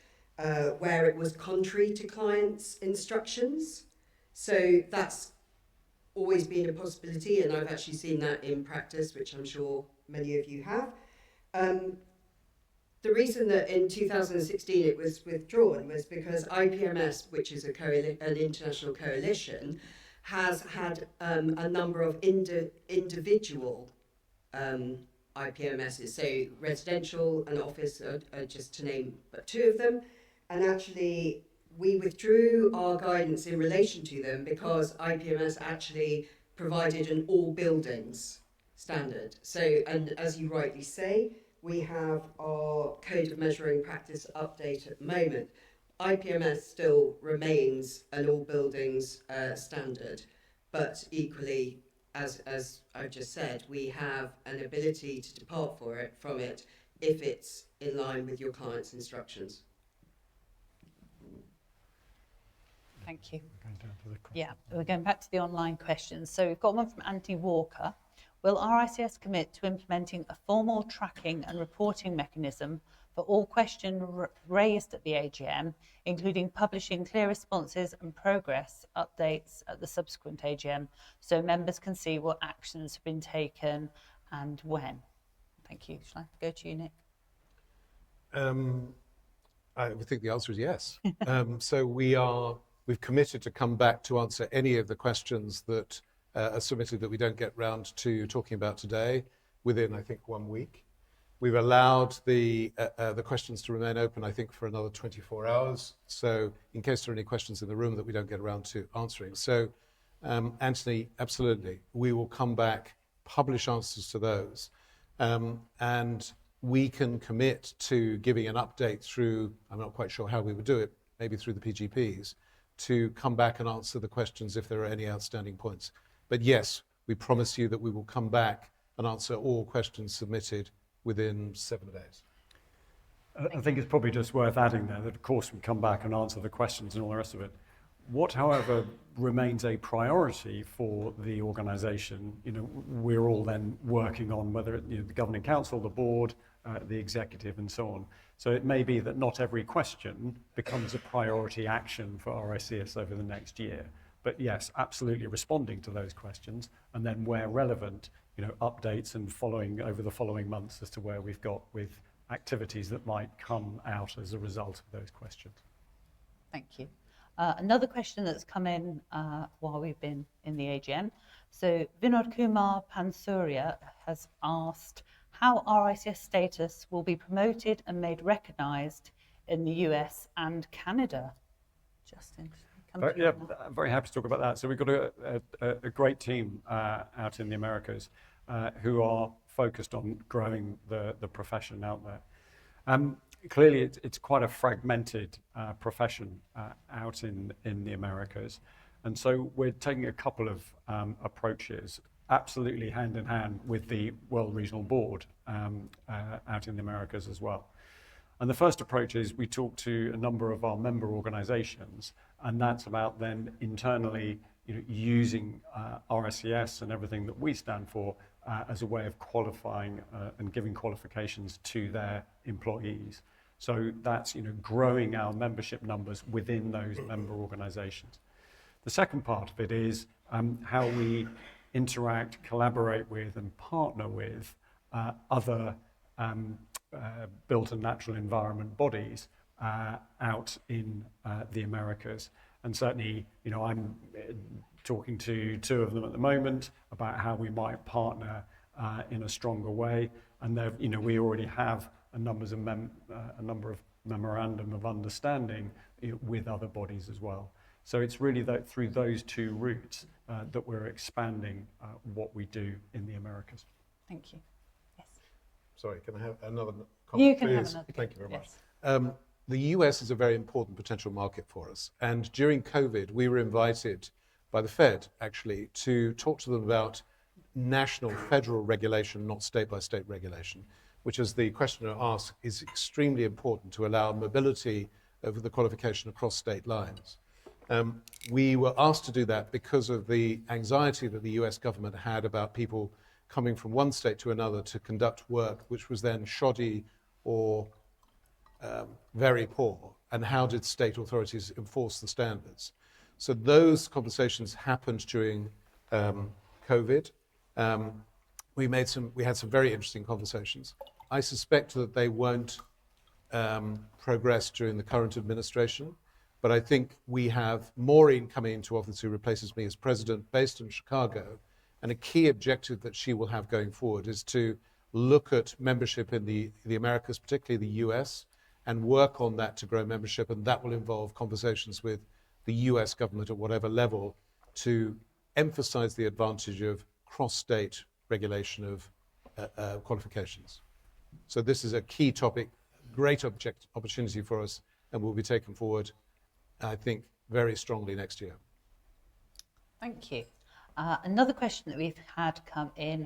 where it was contrary to clients' instructions. So that's always been a possibility, and I've actually seen that in practice, which I'm sure many of you have. The reason that in 2016 it was withdrawn was because IPMS, which is an international coalition, has had a number of individual IPMSs, so residential and office are just to name but two of them, and actually we withdrew our guidance in relation to them because IPMS actually provided an all buildings standard. So, and as you rightly say, we have our Code of Measuring Practice update at the moment. IPMS still remains an all buildings standard, but equally, as I've just said, we have an ability to depart from it if it's in line with your client's instructions. Thank you. Yeah, we're going back to the online questions. So we've got one from Anthony Walker. Will RICS commit to implementing a formal tracking and reporting mechanism for all questions raised at the AGM, including publishing clear responses and progress updates at the subsequent AGM, so members can see what actions have been taken and when? Thank you. Shall I go to you, Nick? I would think the answer is yes. So we've committed to come back to answer any of the questions that are submitted that we don't get round to talking about today within, I think, 1 week. We've allowed the questions to remain open, I think, for another 24 hours. So in case there are any questions in the room that we don't get around to answering. So Anthony, absolutely, we will come back, publish answers to those. And we can commit to giving an update through, I'm not quite sure how we would do it, maybe through the PGPs, to come back and answer the questions if there are any outstanding points. But yes, we promise you that we will come back and answer all questions submitted within 7 days. I think it's probably just worth adding there that, of course, we come back and answer the questions and all the rest of it. What, however, remains a priority for the organisation, we're all then working on, whether the Governing Council, the Board, the Executive, and so on. So it may be that not every question becomes a priority action for RICS over the next year. But yes, absolutely responding to those questions, and then where relevant, updates and following over the following months as to where we've got with activities that might come out as a result of those questions. Thank you. Another question that's come in while we've been in the AGM. So Vinod Kumar Pansuria has asked how RICS status will be promoted and made recognised in the US and Canada. Justin, something? Yeah, I'm very happy to talk about that. So we've got a great team out in the Americas who are focused on growing the profession out there. Clearly, it's quite a fragmented profession out in the Americas. And so we're taking a couple of approaches, absolutely hand in hand with the World Regional Board out in the Americas as well. And the first approach is we talk to a number of our member organizations, and that's about then internally using RICS and everything that we stand for as a way of qualifying and giving qualifications to their employees. So that's growing our membership numbers within those member organizations. The second part of it is how we interact, collaborate with, and partner with other built and natural environment bodies out in the Americas. And certainly, I'm talking to two of them at the moment about how we might partner in a stronger way. And we already have a number of memorandum of understanding with other bodies as well. So it's really through those two routes that we're expanding what we do in the Americas. Thank you. Yes. Sorry, can I have another comment? You can have another. Thank you very much. Yes. The US is a very important potential market for us. And during COVID, we were invited by the Fed, actually, to talk to them about national federal regulation, not state-by-state regulation, which, as the questioner asked, is extremely important to allow mobility of the qualification across state lines. We were asked to do that because of the anxiety that the US government had about people coming from one state to another to conduct work which was then shoddy or very poor, and how did state authorities enforce the standards. So those conversations happened during COVID. We had some very interesting conversations. I suspect that they won't progress during the current administration. But I think we have Maureen coming into office, who replaces me as president, based in Chicago. And a key objective that she will have going forward is to look at membership in the Americas, particularly the US, and work on that to grow membership. And that will involve conversations with the US government at whatever level to emphasize the advantage of cross-state regulation of qualifications. So this is a key topic, great opportunity for us, and will be taken forward, I think, very strongly next year. Thank you. Another question that we've had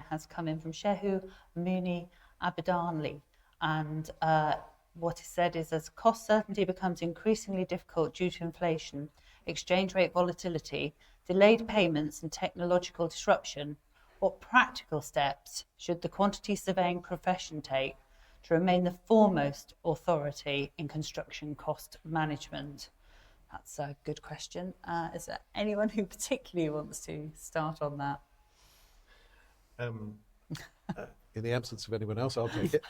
has come in from Shehu Muni Abadanli. And what is said is, as cost certainty becomes increasingly difficult due to inflation, exchange rate volatility, delayed payments and technological disruption, what practical steps should the quantity surveying profession take to remain the foremost authority in construction cost management? That's a good question. Is there anyone who particularly wants to start on that? In the absence of anyone else, I'll take it.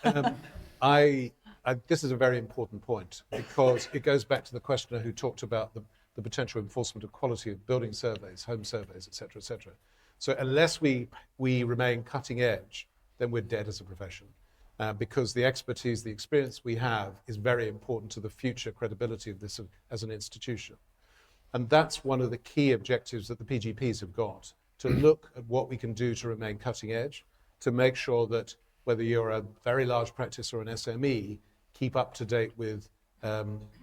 This is a very important point, because it goes back to the questioner who talked about the potential enforcement of quality of building surveys, home surveys, et cetera, et cetera. So unless we remain cutting edge, then we're dead as a profession. Because the expertise, the experience we have is very important to the future credibility of this as an institution. And that's one of the key objectives that the PGPs have got, to look at what we can do to remain cutting edge, to make sure that whether you're a very large practice or an SME, keep up to date with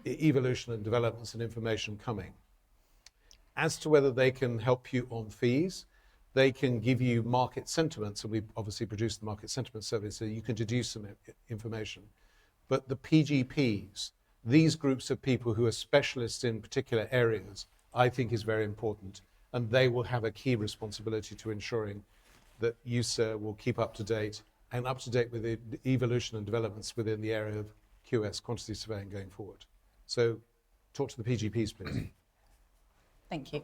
evolution and developments and information coming. As to whether they can help you on fees, they can give you market sentiments, and we obviously produce the market sentiment survey, so you can deduce some information. But the PGPs, these groups of people who are specialists in particular areas, I think is very important, and they will have a key responsibility to ensuring that you, sir, will keep up to date and up to date with the evolution and developments within the area of QS, quantity surveying, going forward. So talk to the PGPs, please. Thank you.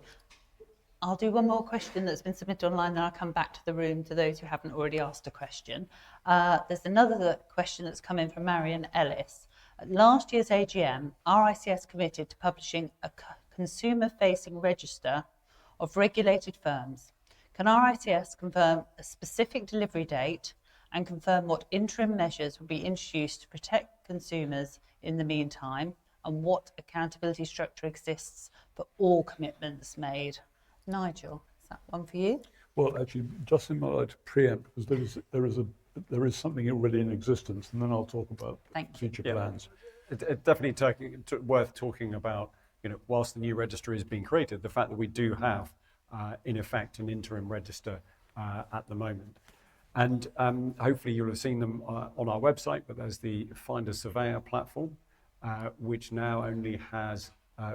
I'll do one more question that's been submitted online, then I'll come back to the room to those who haven't already asked a question. There's another question that's come in from Marion Ellis. At last year's AGM, RICS committed to publishing a consumer-facing register of regulated firms. Can RICS confirm a specific delivery date and confirm what interim measures will be introduced to protect consumers in the meantime, and what accountability structure exists for all commitments made? Nigel, is that one for you? Well, actually, Justin might like to preempt, because there is something already in existence, and then I'll talk about future plans. It's definitely worth talking about, whilst the new register is being created, the fact that we do have, in effect, an interim register at the moment. And hopefully you'll have seen them on our website, but there's the Find a Surveyor platform, which now only has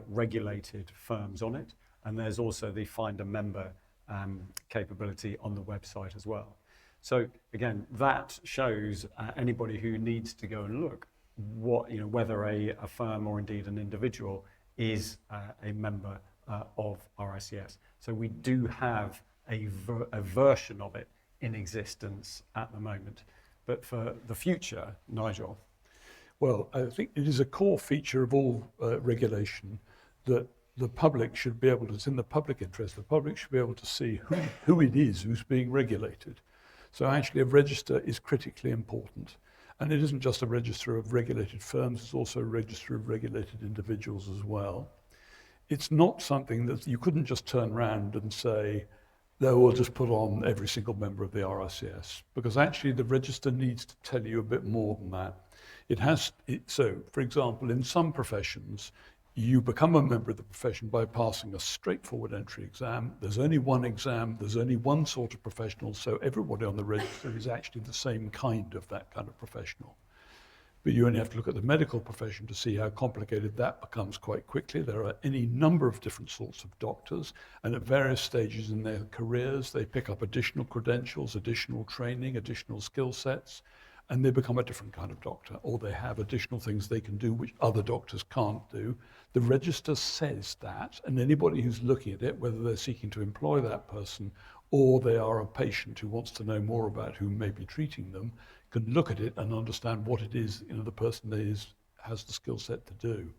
regulated firms on it. And there's also the Find a Member capability on the website as well. So again, that shows anybody who needs to go and look whether a firm or indeed an individual is a member of RICS. So we do have a version of it in existence at the moment. But for the future, Nigel? Well, I think it is a core feature of all regulation that the public should be able to, it's in the public interest, the public should be able to see who it is who's being regulated. So actually a register is critically important. And it isn't just a register of regulated firms, it's also a register of regulated individuals as well. It's not something that you couldn't just turn around and say, no, we'll just put on every single member of the RICS, because actually the register needs to tell you a bit more than that. So, for example, in some professions, you become a member of the profession by passing a straightforward entry exam. There's only one exam, there's only one sort of professional, so everybody on the register is actually the same kind of that kind of professional. But you only have to look at the medical profession to see how complicated that becomes quite quickly. There are any number of different sorts of doctors, and at various stages in their careers, they pick up additional credentials, additional training, additional skill sets, and they become a different kind of doctor, or they have additional things they can do which other doctors can't do. The register says that, and anybody who's looking at it, whether they're seeking to employ that person or they are a patient who wants to know more about who may be treating them, can look at it and understand what it is the person has the skill set to do.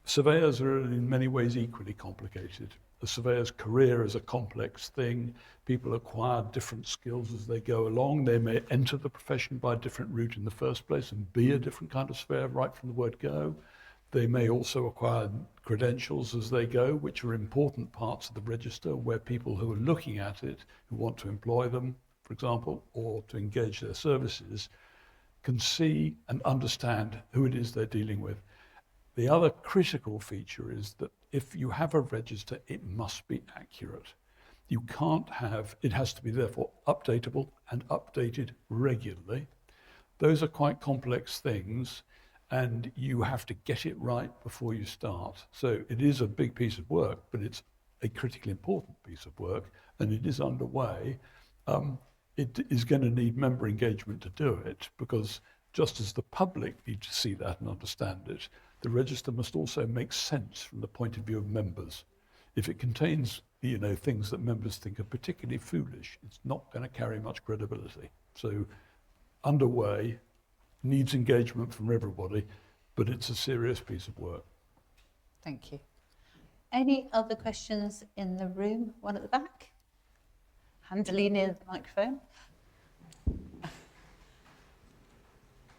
Surveyors are in many ways equally complicated. The surveyor's career is a complex thing. People acquire different skills as they go along. They may enter the profession by a different route in the first place and be a different kind of surveyor right from the word go. They may also acquire credentials as they go, which are important parts of the register where people who are looking at it, who want to employ them, for example, or to engage their services, can see and understand who it is they're dealing with. The other critical feature is that if you have a register, it must be accurate. You can't have, it has to be therefore updatable and updated regularly. Those are quite complex things, and you have to get it right before you start. So it is a big piece of work, but it's a critically important piece of work, and it is underway. It is going to need member engagement to do it, because just as the public need to see that and understand it, the register must also make sense from the point of view of members. If it contains, things that members think are particularly foolish, it's not going to carry much credibility. So underway, needs engagement from everybody, but it's a serious piece of work. Thank you. Any other questions in the room? One at the back. Handily near the microphone.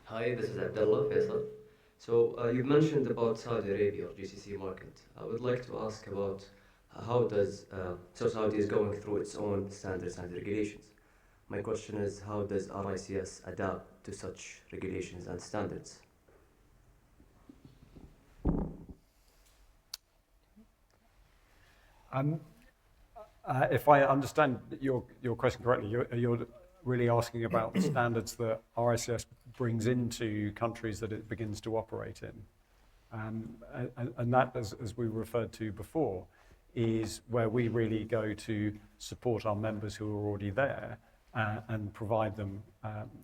Hi, this is Abdullah Faisal. So you've mentioned about Saudi Arabia or GCC market. I would like to ask about how does Saudi is going through its own standards and regulations. My question is, how does RICS adapt to such regulations and standards? If I understand your question correctly, you're really asking about the standards that RICS brings into countries that it begins to operate in. And that, as we referred to before, is where we really go to support our members who are already there and provide them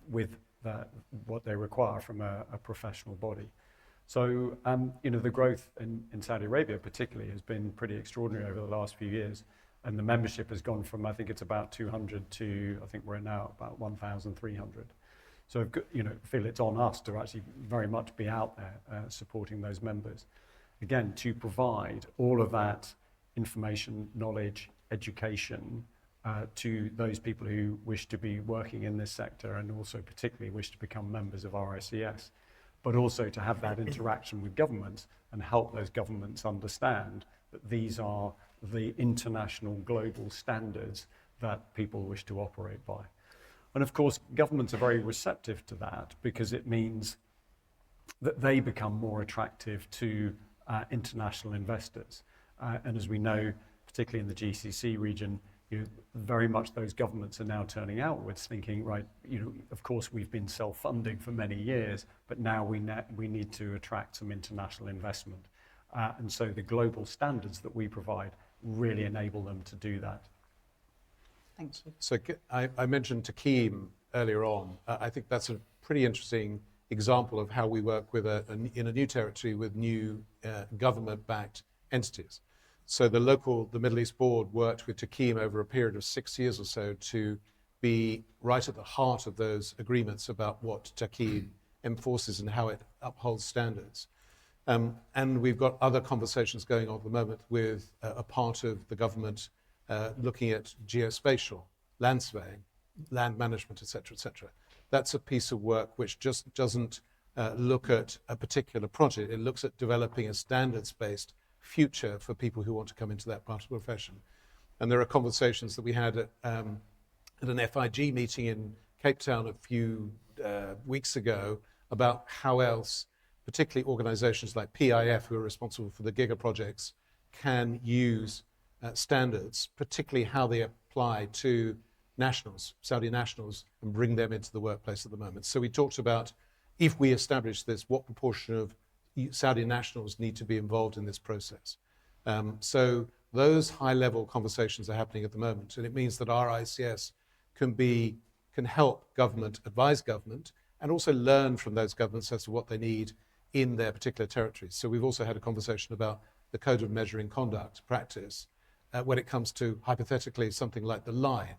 with what they require from a professional body. So, the growth in Saudi Arabia particularly has been pretty extraordinary over the last few years. And the membership has gone from, I think it's about 200 to, I think we're now about 1,300. So, feel it's on us to actually very much be out there supporting those members. Again, to provide all of that information, knowledge, education to those people who wish to be working in this sector and also particularly wish to become members of RICS. but also to have that interaction with governments and help those governments understand that these are the international global standards that people wish to operate by. And of course, governments are very receptive to that because it means that they become more attractive to international investors. And as we know, particularly in the GCC region, very much those governments are now turning outwards thinking, right, of course we've been self-funding for many years, but now we need to attract some international investment. And so the global standards that we provide really enable them to do that. Thank you. So I mentioned Takeem earlier on. I think that's a pretty interesting example of how we work with in a new territory with new government-backed entities. So the Middle East board worked with Takeem over a period of 6 years or so to be right at the heart of those agreements about what Takeem enforces and how it upholds standards. And we've got other conversations going on at the moment with a part of the government looking at geospatial, land surveying, land management, et cetera, That's a piece of work which just doesn't look at a particular project. It looks at developing a standards-based future for people who want to come into that part of the profession. And there are conversations that we had at an FIG meeting in Cape Town a few weeks ago about how else, particularly organizations like PIF, who are responsible for the giga projects, can use standards, particularly how they apply to nationals, Saudi nationals, and bring them into the workplace at the moment. So we talked about, if we establish this, what proportion of Saudi nationals need to be involved in this process. So those high-level conversations are happening at the moment, and it means that our ICS can help government, advise government, and also learn from those governments as to what they need in their particular territories. So we've also had a conversation about the code of measuring conduct practice when it comes to, hypothetically, something like the line,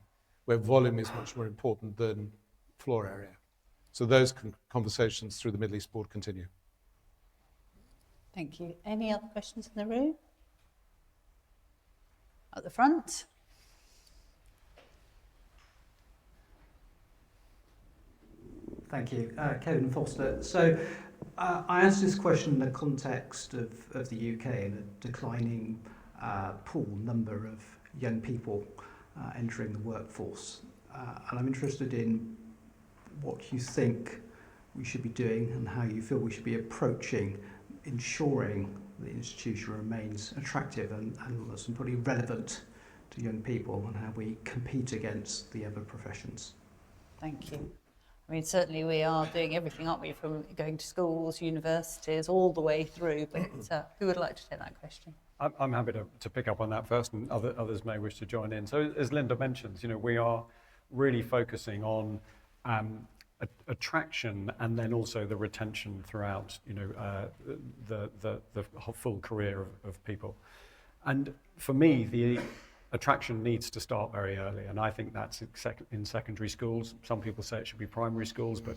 where volume is much more important than floor area. So those conversations through the Middle East board continue. Thank you. Any other questions in the room? At the front. Thank you. Kevin Foster. So I asked this question in the context of the UK and a declining pool number of young people entering the workforce. And I'm interested in what you think we should be doing and how you feel we should be approaching ensuring the institution remains attractive and probably relevant to young people, and how we compete against the other professions. Thank you. I mean, certainly we are doing everything, aren't we, from going to schools, universities, all the way through, but who would like to take that question? I'm happy to pick up on that first, and others may wish to join in. So as Linda mentions, we are really focusing on attraction and then also the retention throughout, the full career of people. And for me, the attraction needs to start very early, and I think that's in secondary schools. Some people say it should be primary schools, but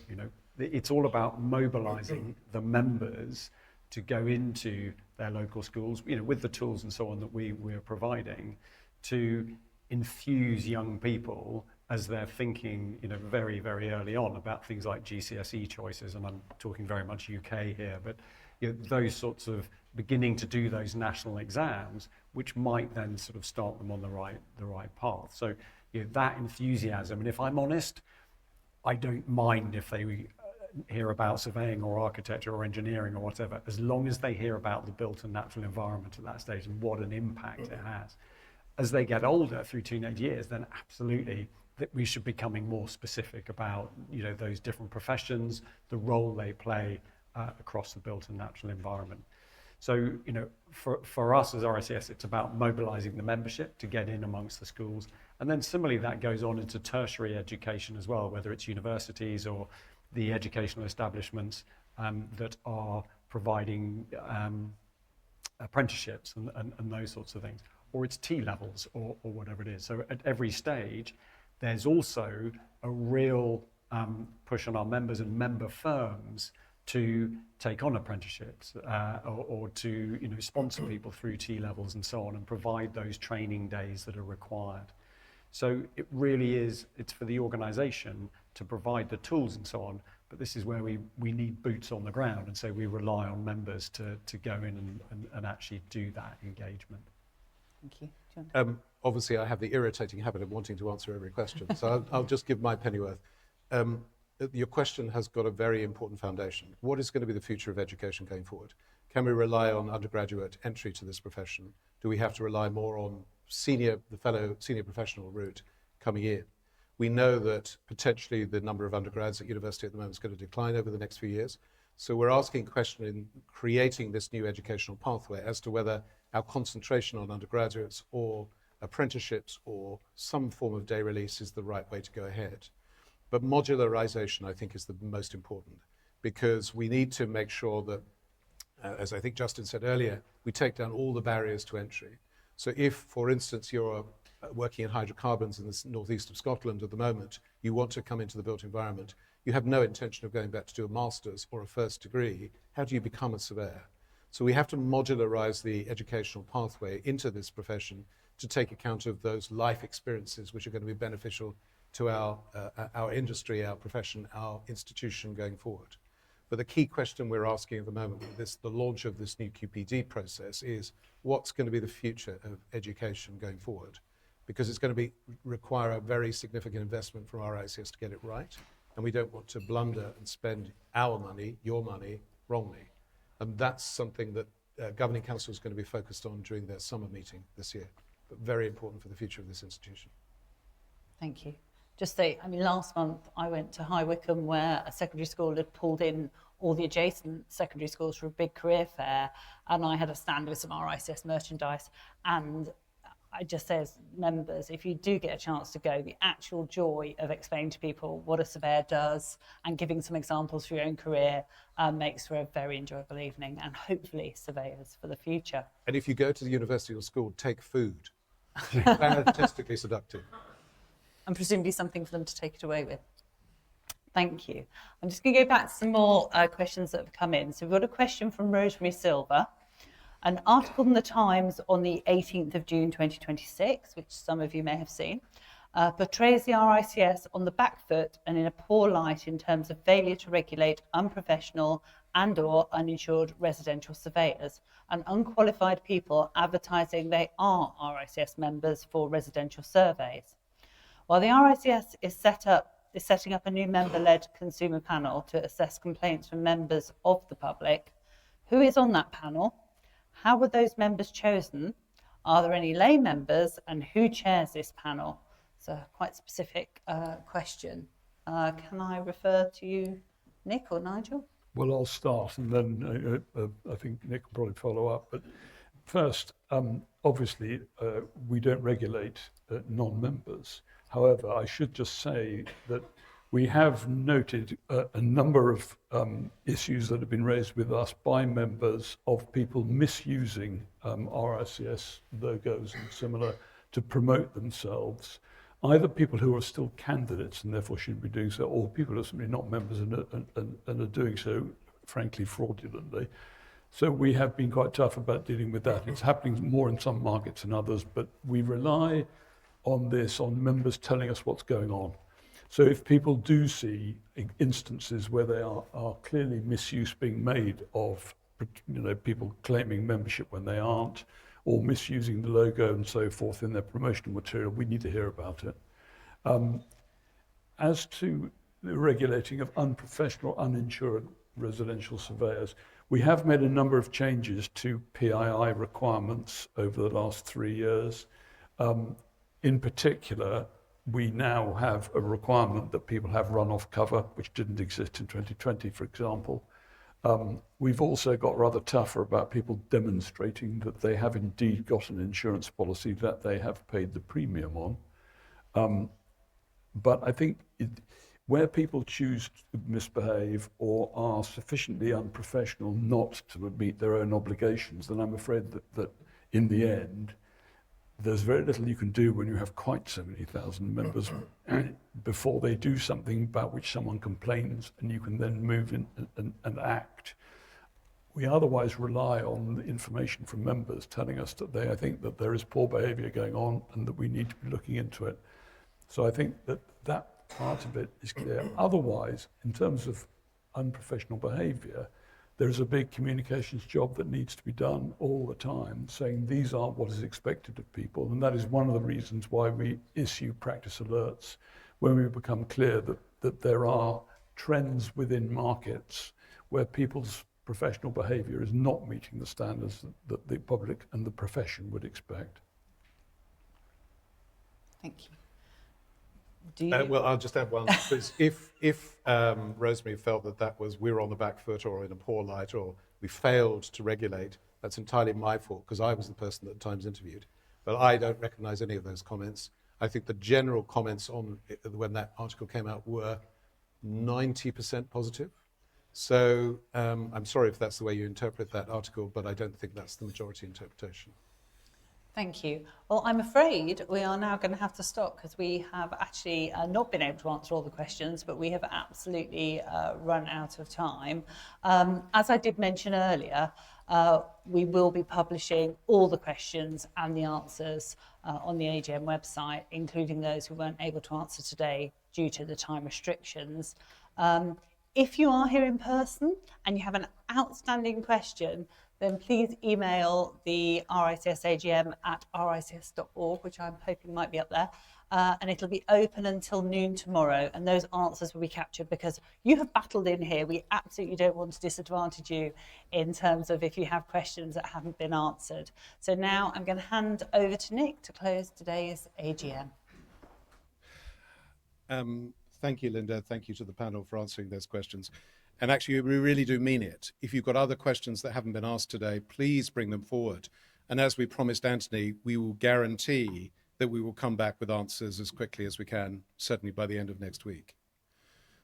it's all about mobilizing the members to go into their local schools, with the tools and so on that we're providing, to infuse young people as they're thinking, very, very early on about things like GCSE choices, and I'm talking very much UK here, but those sorts of beginning to do those national exams, which might then sort of start them on the right path. So that enthusiasm, and if I'm honest, I don't mind if they hear about surveying or architecture or engineering or whatever, as long as they hear about the built and natural environment at that stage and what an impact it has. As they get older through teenage years, then absolutely that we should be becoming more specific about those different professions, the role they play across the built and natural environment. So for us as RICS, it's about mobilizing the membership to get in amongst the schools, and then similarly that goes on into tertiary education as well, whether it's universities or the educational establishments that are providing apprenticeships and those sorts of things, or it's T-levels or whatever it is. So at every stage, there's also a real push on our members and member firms to take on apprenticeships or to sponsor people through T-levels and so on, and provide those training days that are required. So it really is, it's for the organisation to provide the tools and so on, but this is where we need boots on the ground, and so we rely on members to go in and actually do that engagement. Thank you. Do you want to- Obviously, I have the irritating habit of wanting to answer every question, so I'll just give my pennyworth. Your question has got a very important foundation. What is going to be the future of education going forward? Can we rely on undergraduate entry to this profession? Do we have to rely more on the fellow senior professional route coming in? We know that potentially the number of undergrads at university at the moment is going to decline over the next few years. So we're asking a question in creating this new educational pathway as to whether our concentration on undergraduates or apprenticeships or some form of day release is the right way to go ahead. But modularization, I think, is the most important, because we need to make sure that, as I think Justin said earlier, we take down all the barriers to entry. So if, for instance, you're working in hydrocarbons in the northeast of Scotland at the moment, you want to come into the built environment, you have no intention of going back to do a master's or a first degree, how do you become a surveyor? So we have to modularize the educational pathway into this profession to take account of those life experiences which are going to be beneficial to our industry, our profession, our institution going forward. But the key question we're asking at the moment with the launch of this new QPD process is, what's going to be the future of education going forward? Because it's going to require a very significant investment from RICS to get it right, and we don't want to blunder and spend our money, your money, wrongly. And that's something that Governing Council is going to be focused on during their summer meeting this year, but very important for the future of this institution. Thank you. Just say, I mean, last month I went to High Wycombe, where a secondary school had pulled in all the adjacent secondary schools for a big career fair, and I had a stand with some RICS merchandise. And I just say, as members, if you do get a chance to go, the actual joy of explaining to people what a surveyor does and giving some examples for your own career makes for a very enjoyable evening, and hopefully surveyors for the future. And if you go to the university or school, take food. Fantastically seductive. And presumably something for them to take it away with. Thank you. I'm just going to go back to some more questions that have come in. So we've got a question from Rosemary Silver. An article in the Times on the 18th of June 2026, which some of you may have seen, portrays the RICS on the back foot and in a poor light in terms of failure to regulate unprofessional and/or uninsured residential surveyors and unqualified people advertising they are RICS members for residential surveys. While the RICS is setting up a new member-led consumer panel to assess complaints from members of the public, who is on that panel? How were those members chosen? Are there any lay members, and who chairs this panel? It's a quite specific question. Can I refer to you, Nick or Nigel? Well, I'll start, and then I think Nick will probably follow up. But first, obviously, we don't regulate non-members. However, I should just say that we have noted a number of issues that have been raised with us by members of people misusing RICS logos and similar to promote themselves, either people who are still candidates and therefore shouldn't be doing so, or people who are simply not members and are doing so, frankly, fraudulently. So we have been quite tough about dealing with that. It's happening more in some markets than others, but we rely on members telling us what's going on. So if people do see instances where there are clearly misuse being made of, people claiming membership when they aren't, or misusing the logo and so forth in their promotional material, we need to hear about it. As to the regulating of unprofessional, uninsured residential surveyors, we have made a number of changes to PII requirements over the last 3 years. In particular, we now have a requirement that people have runoff cover, which didn't exist in 2020, for example. We've also got rather tougher about people demonstrating that they have indeed got an insurance policy that they have paid the premium on. But I think where people choose to misbehave or are sufficiently unprofessional not to meet their own obligations, then I'm afraid that in the end, there's very little you can do when you have quite so many thousand members before they do something about which someone complains, and you can then move in and act. We otherwise rely on the information from members telling us that they think that there is poor behaviour going on and that we need to be looking into it. So I think that part of it is clear. Otherwise, in terms of unprofessional behaviour, there is a big communications job that needs to be done all the time, saying these aren't what is expected of people. And that is one of the reasons why we issue practice alerts when we become clear that there are trends within markets where people's professional behaviour is not meeting the standards that the public and the profession would expect. Thank you. Do you? Well, I'll just add one, because if Rosemary felt that was we were on the back foot or in a poor light or we failed to regulate, that's entirely my fault, because I was the person that the Times interviewed. But I don't recognise any of those comments. I think the general comments on it, when that article came out, were 90% positive. So I'm sorry if that's the way you interpret that article, but I don't think that's the majority interpretation. Thank you. Well, I'm afraid we are now going to have to stop because we have actually not been able to answer all the questions, but we have absolutely run out of time. As I did mention earlier, we will be publishing all the questions and the answers on the AGM website, including those we weren't able to answer today due to the time restrictions. If you are here in person and you have an outstanding question, then please email the RICS AGM at rics.org, which I'm hoping might be up there, and it'll be open until noon tomorrow, and those answers will be captured because you have battled in here. We absolutely don't want to disadvantage you in terms of if you have questions that haven't been answered. So now I'm going to hand over to Nick to close today's AGM. Thank you, Linda. Thank you to the panel for answering those questions. And actually, we really do mean it. If you've got other questions that haven't been asked today, please bring them forward. And as we promised Anthony, we will guarantee that we will come back with answers as quickly as we can, certainly by the end of next week.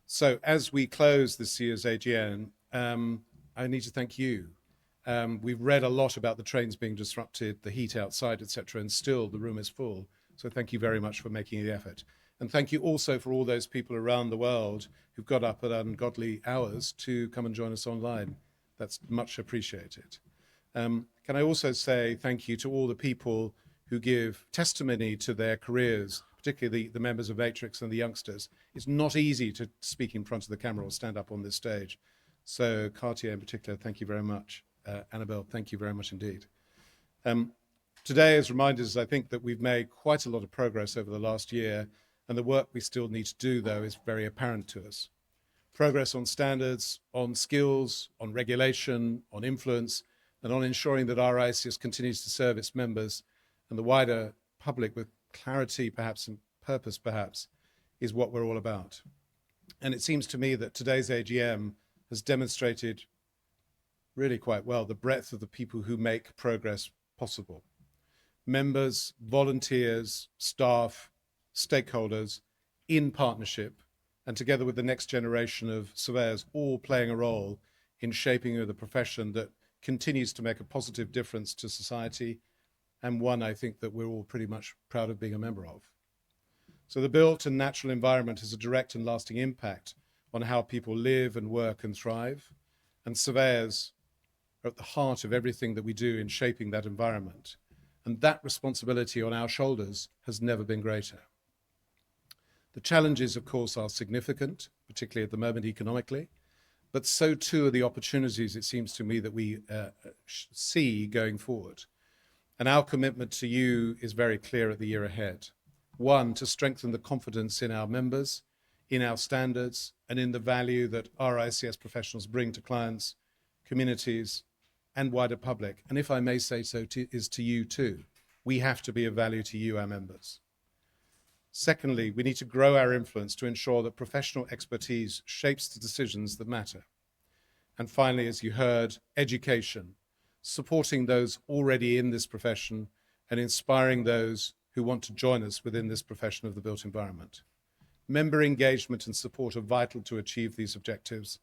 So as we close this year's AGM, I need to thank you. We've read a lot about the trains being disrupted, the heat outside, etc., and still the room is full. So thank you very much for making the effort. And thank you also for all those people around the world who've got up at ungodly hours to come and join us online. That's much appreciated. Can I also say thank you to all the people who give testimony to their careers, particularly the members of Matrix and the youngsters. It's not easy to speak in front of the camera or stand up on this stage. So Cartier in particular, thank you very much. Annabelle, thank you very much indeed. Today, as reminders, I think that we've made quite a lot of progress over the last year, and the work we still need to do, though, is very apparent to us. Progress on standards, on skills, on regulation, on influence, and on ensuring that RICS continues to serve its members and the wider public with clarity, perhaps, and purpose, perhaps, is what we're all about. And it seems to me that today's AGM has demonstrated really quite well the breadth of the people who make progress possible. Members, volunteers, staff, stakeholders in partnership and together with the next generation of surveyors, all playing a role in shaping the profession that continues to make a positive difference to society, and one I think that we're all pretty much proud of being a member of. So the built and natural environment has a direct and lasting impact on how people live and work and thrive, and surveyors are at the heart of everything that we do in shaping that environment. And that responsibility on our shoulders has never been greater. The challenges, of course, are significant, particularly at the moment economically, but so too are the opportunities, it seems to me, that we see going forward. And our commitment to you is very clear at the year ahead. One, to strengthen the confidence in our members, in our standards, and in the value that RICS professionals bring to clients, communities, and wider public. And if I may say so, is to you too. We have to be of value to you, our members. Secondly, we need to grow our influence to ensure that professional expertise shapes the decisions that matter. And finally, as you heard, education, supporting those already in this profession and inspiring those who want to join us within this profession of the built environment. Member engagement and support are vital to achieve these objectives,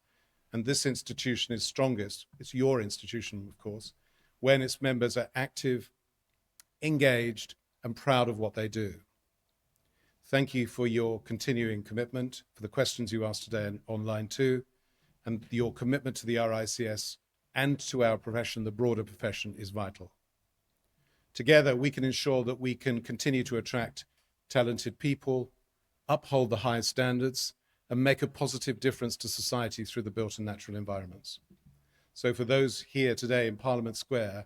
and this institution is strongest, it's your institution, of course, when its members are active, engaged, and proud of what they do. Thank you for your continuing commitment, for the questions you asked today and online too, and your commitment to the RICS and to our profession, the broader profession, is vital. Together, we can ensure that we can continue to attract talented people, uphold the highest standards, and make a positive difference to society through the built and natural environments. So for those here today in Parliament Square,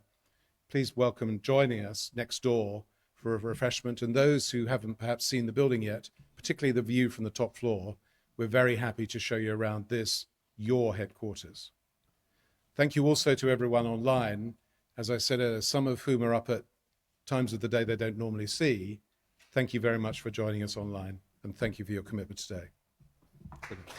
please welcome joining us next door for a refreshment. And those who haven't perhaps seen the building yet, particularly the view from the top floor, we're very happy to show you around this, your headquarters. Thank you also to everyone online, as I said, some of whom are up at times of the day they don't normally see. Thank you very much for joining us online, and thank you for your commitment today. Brilliant.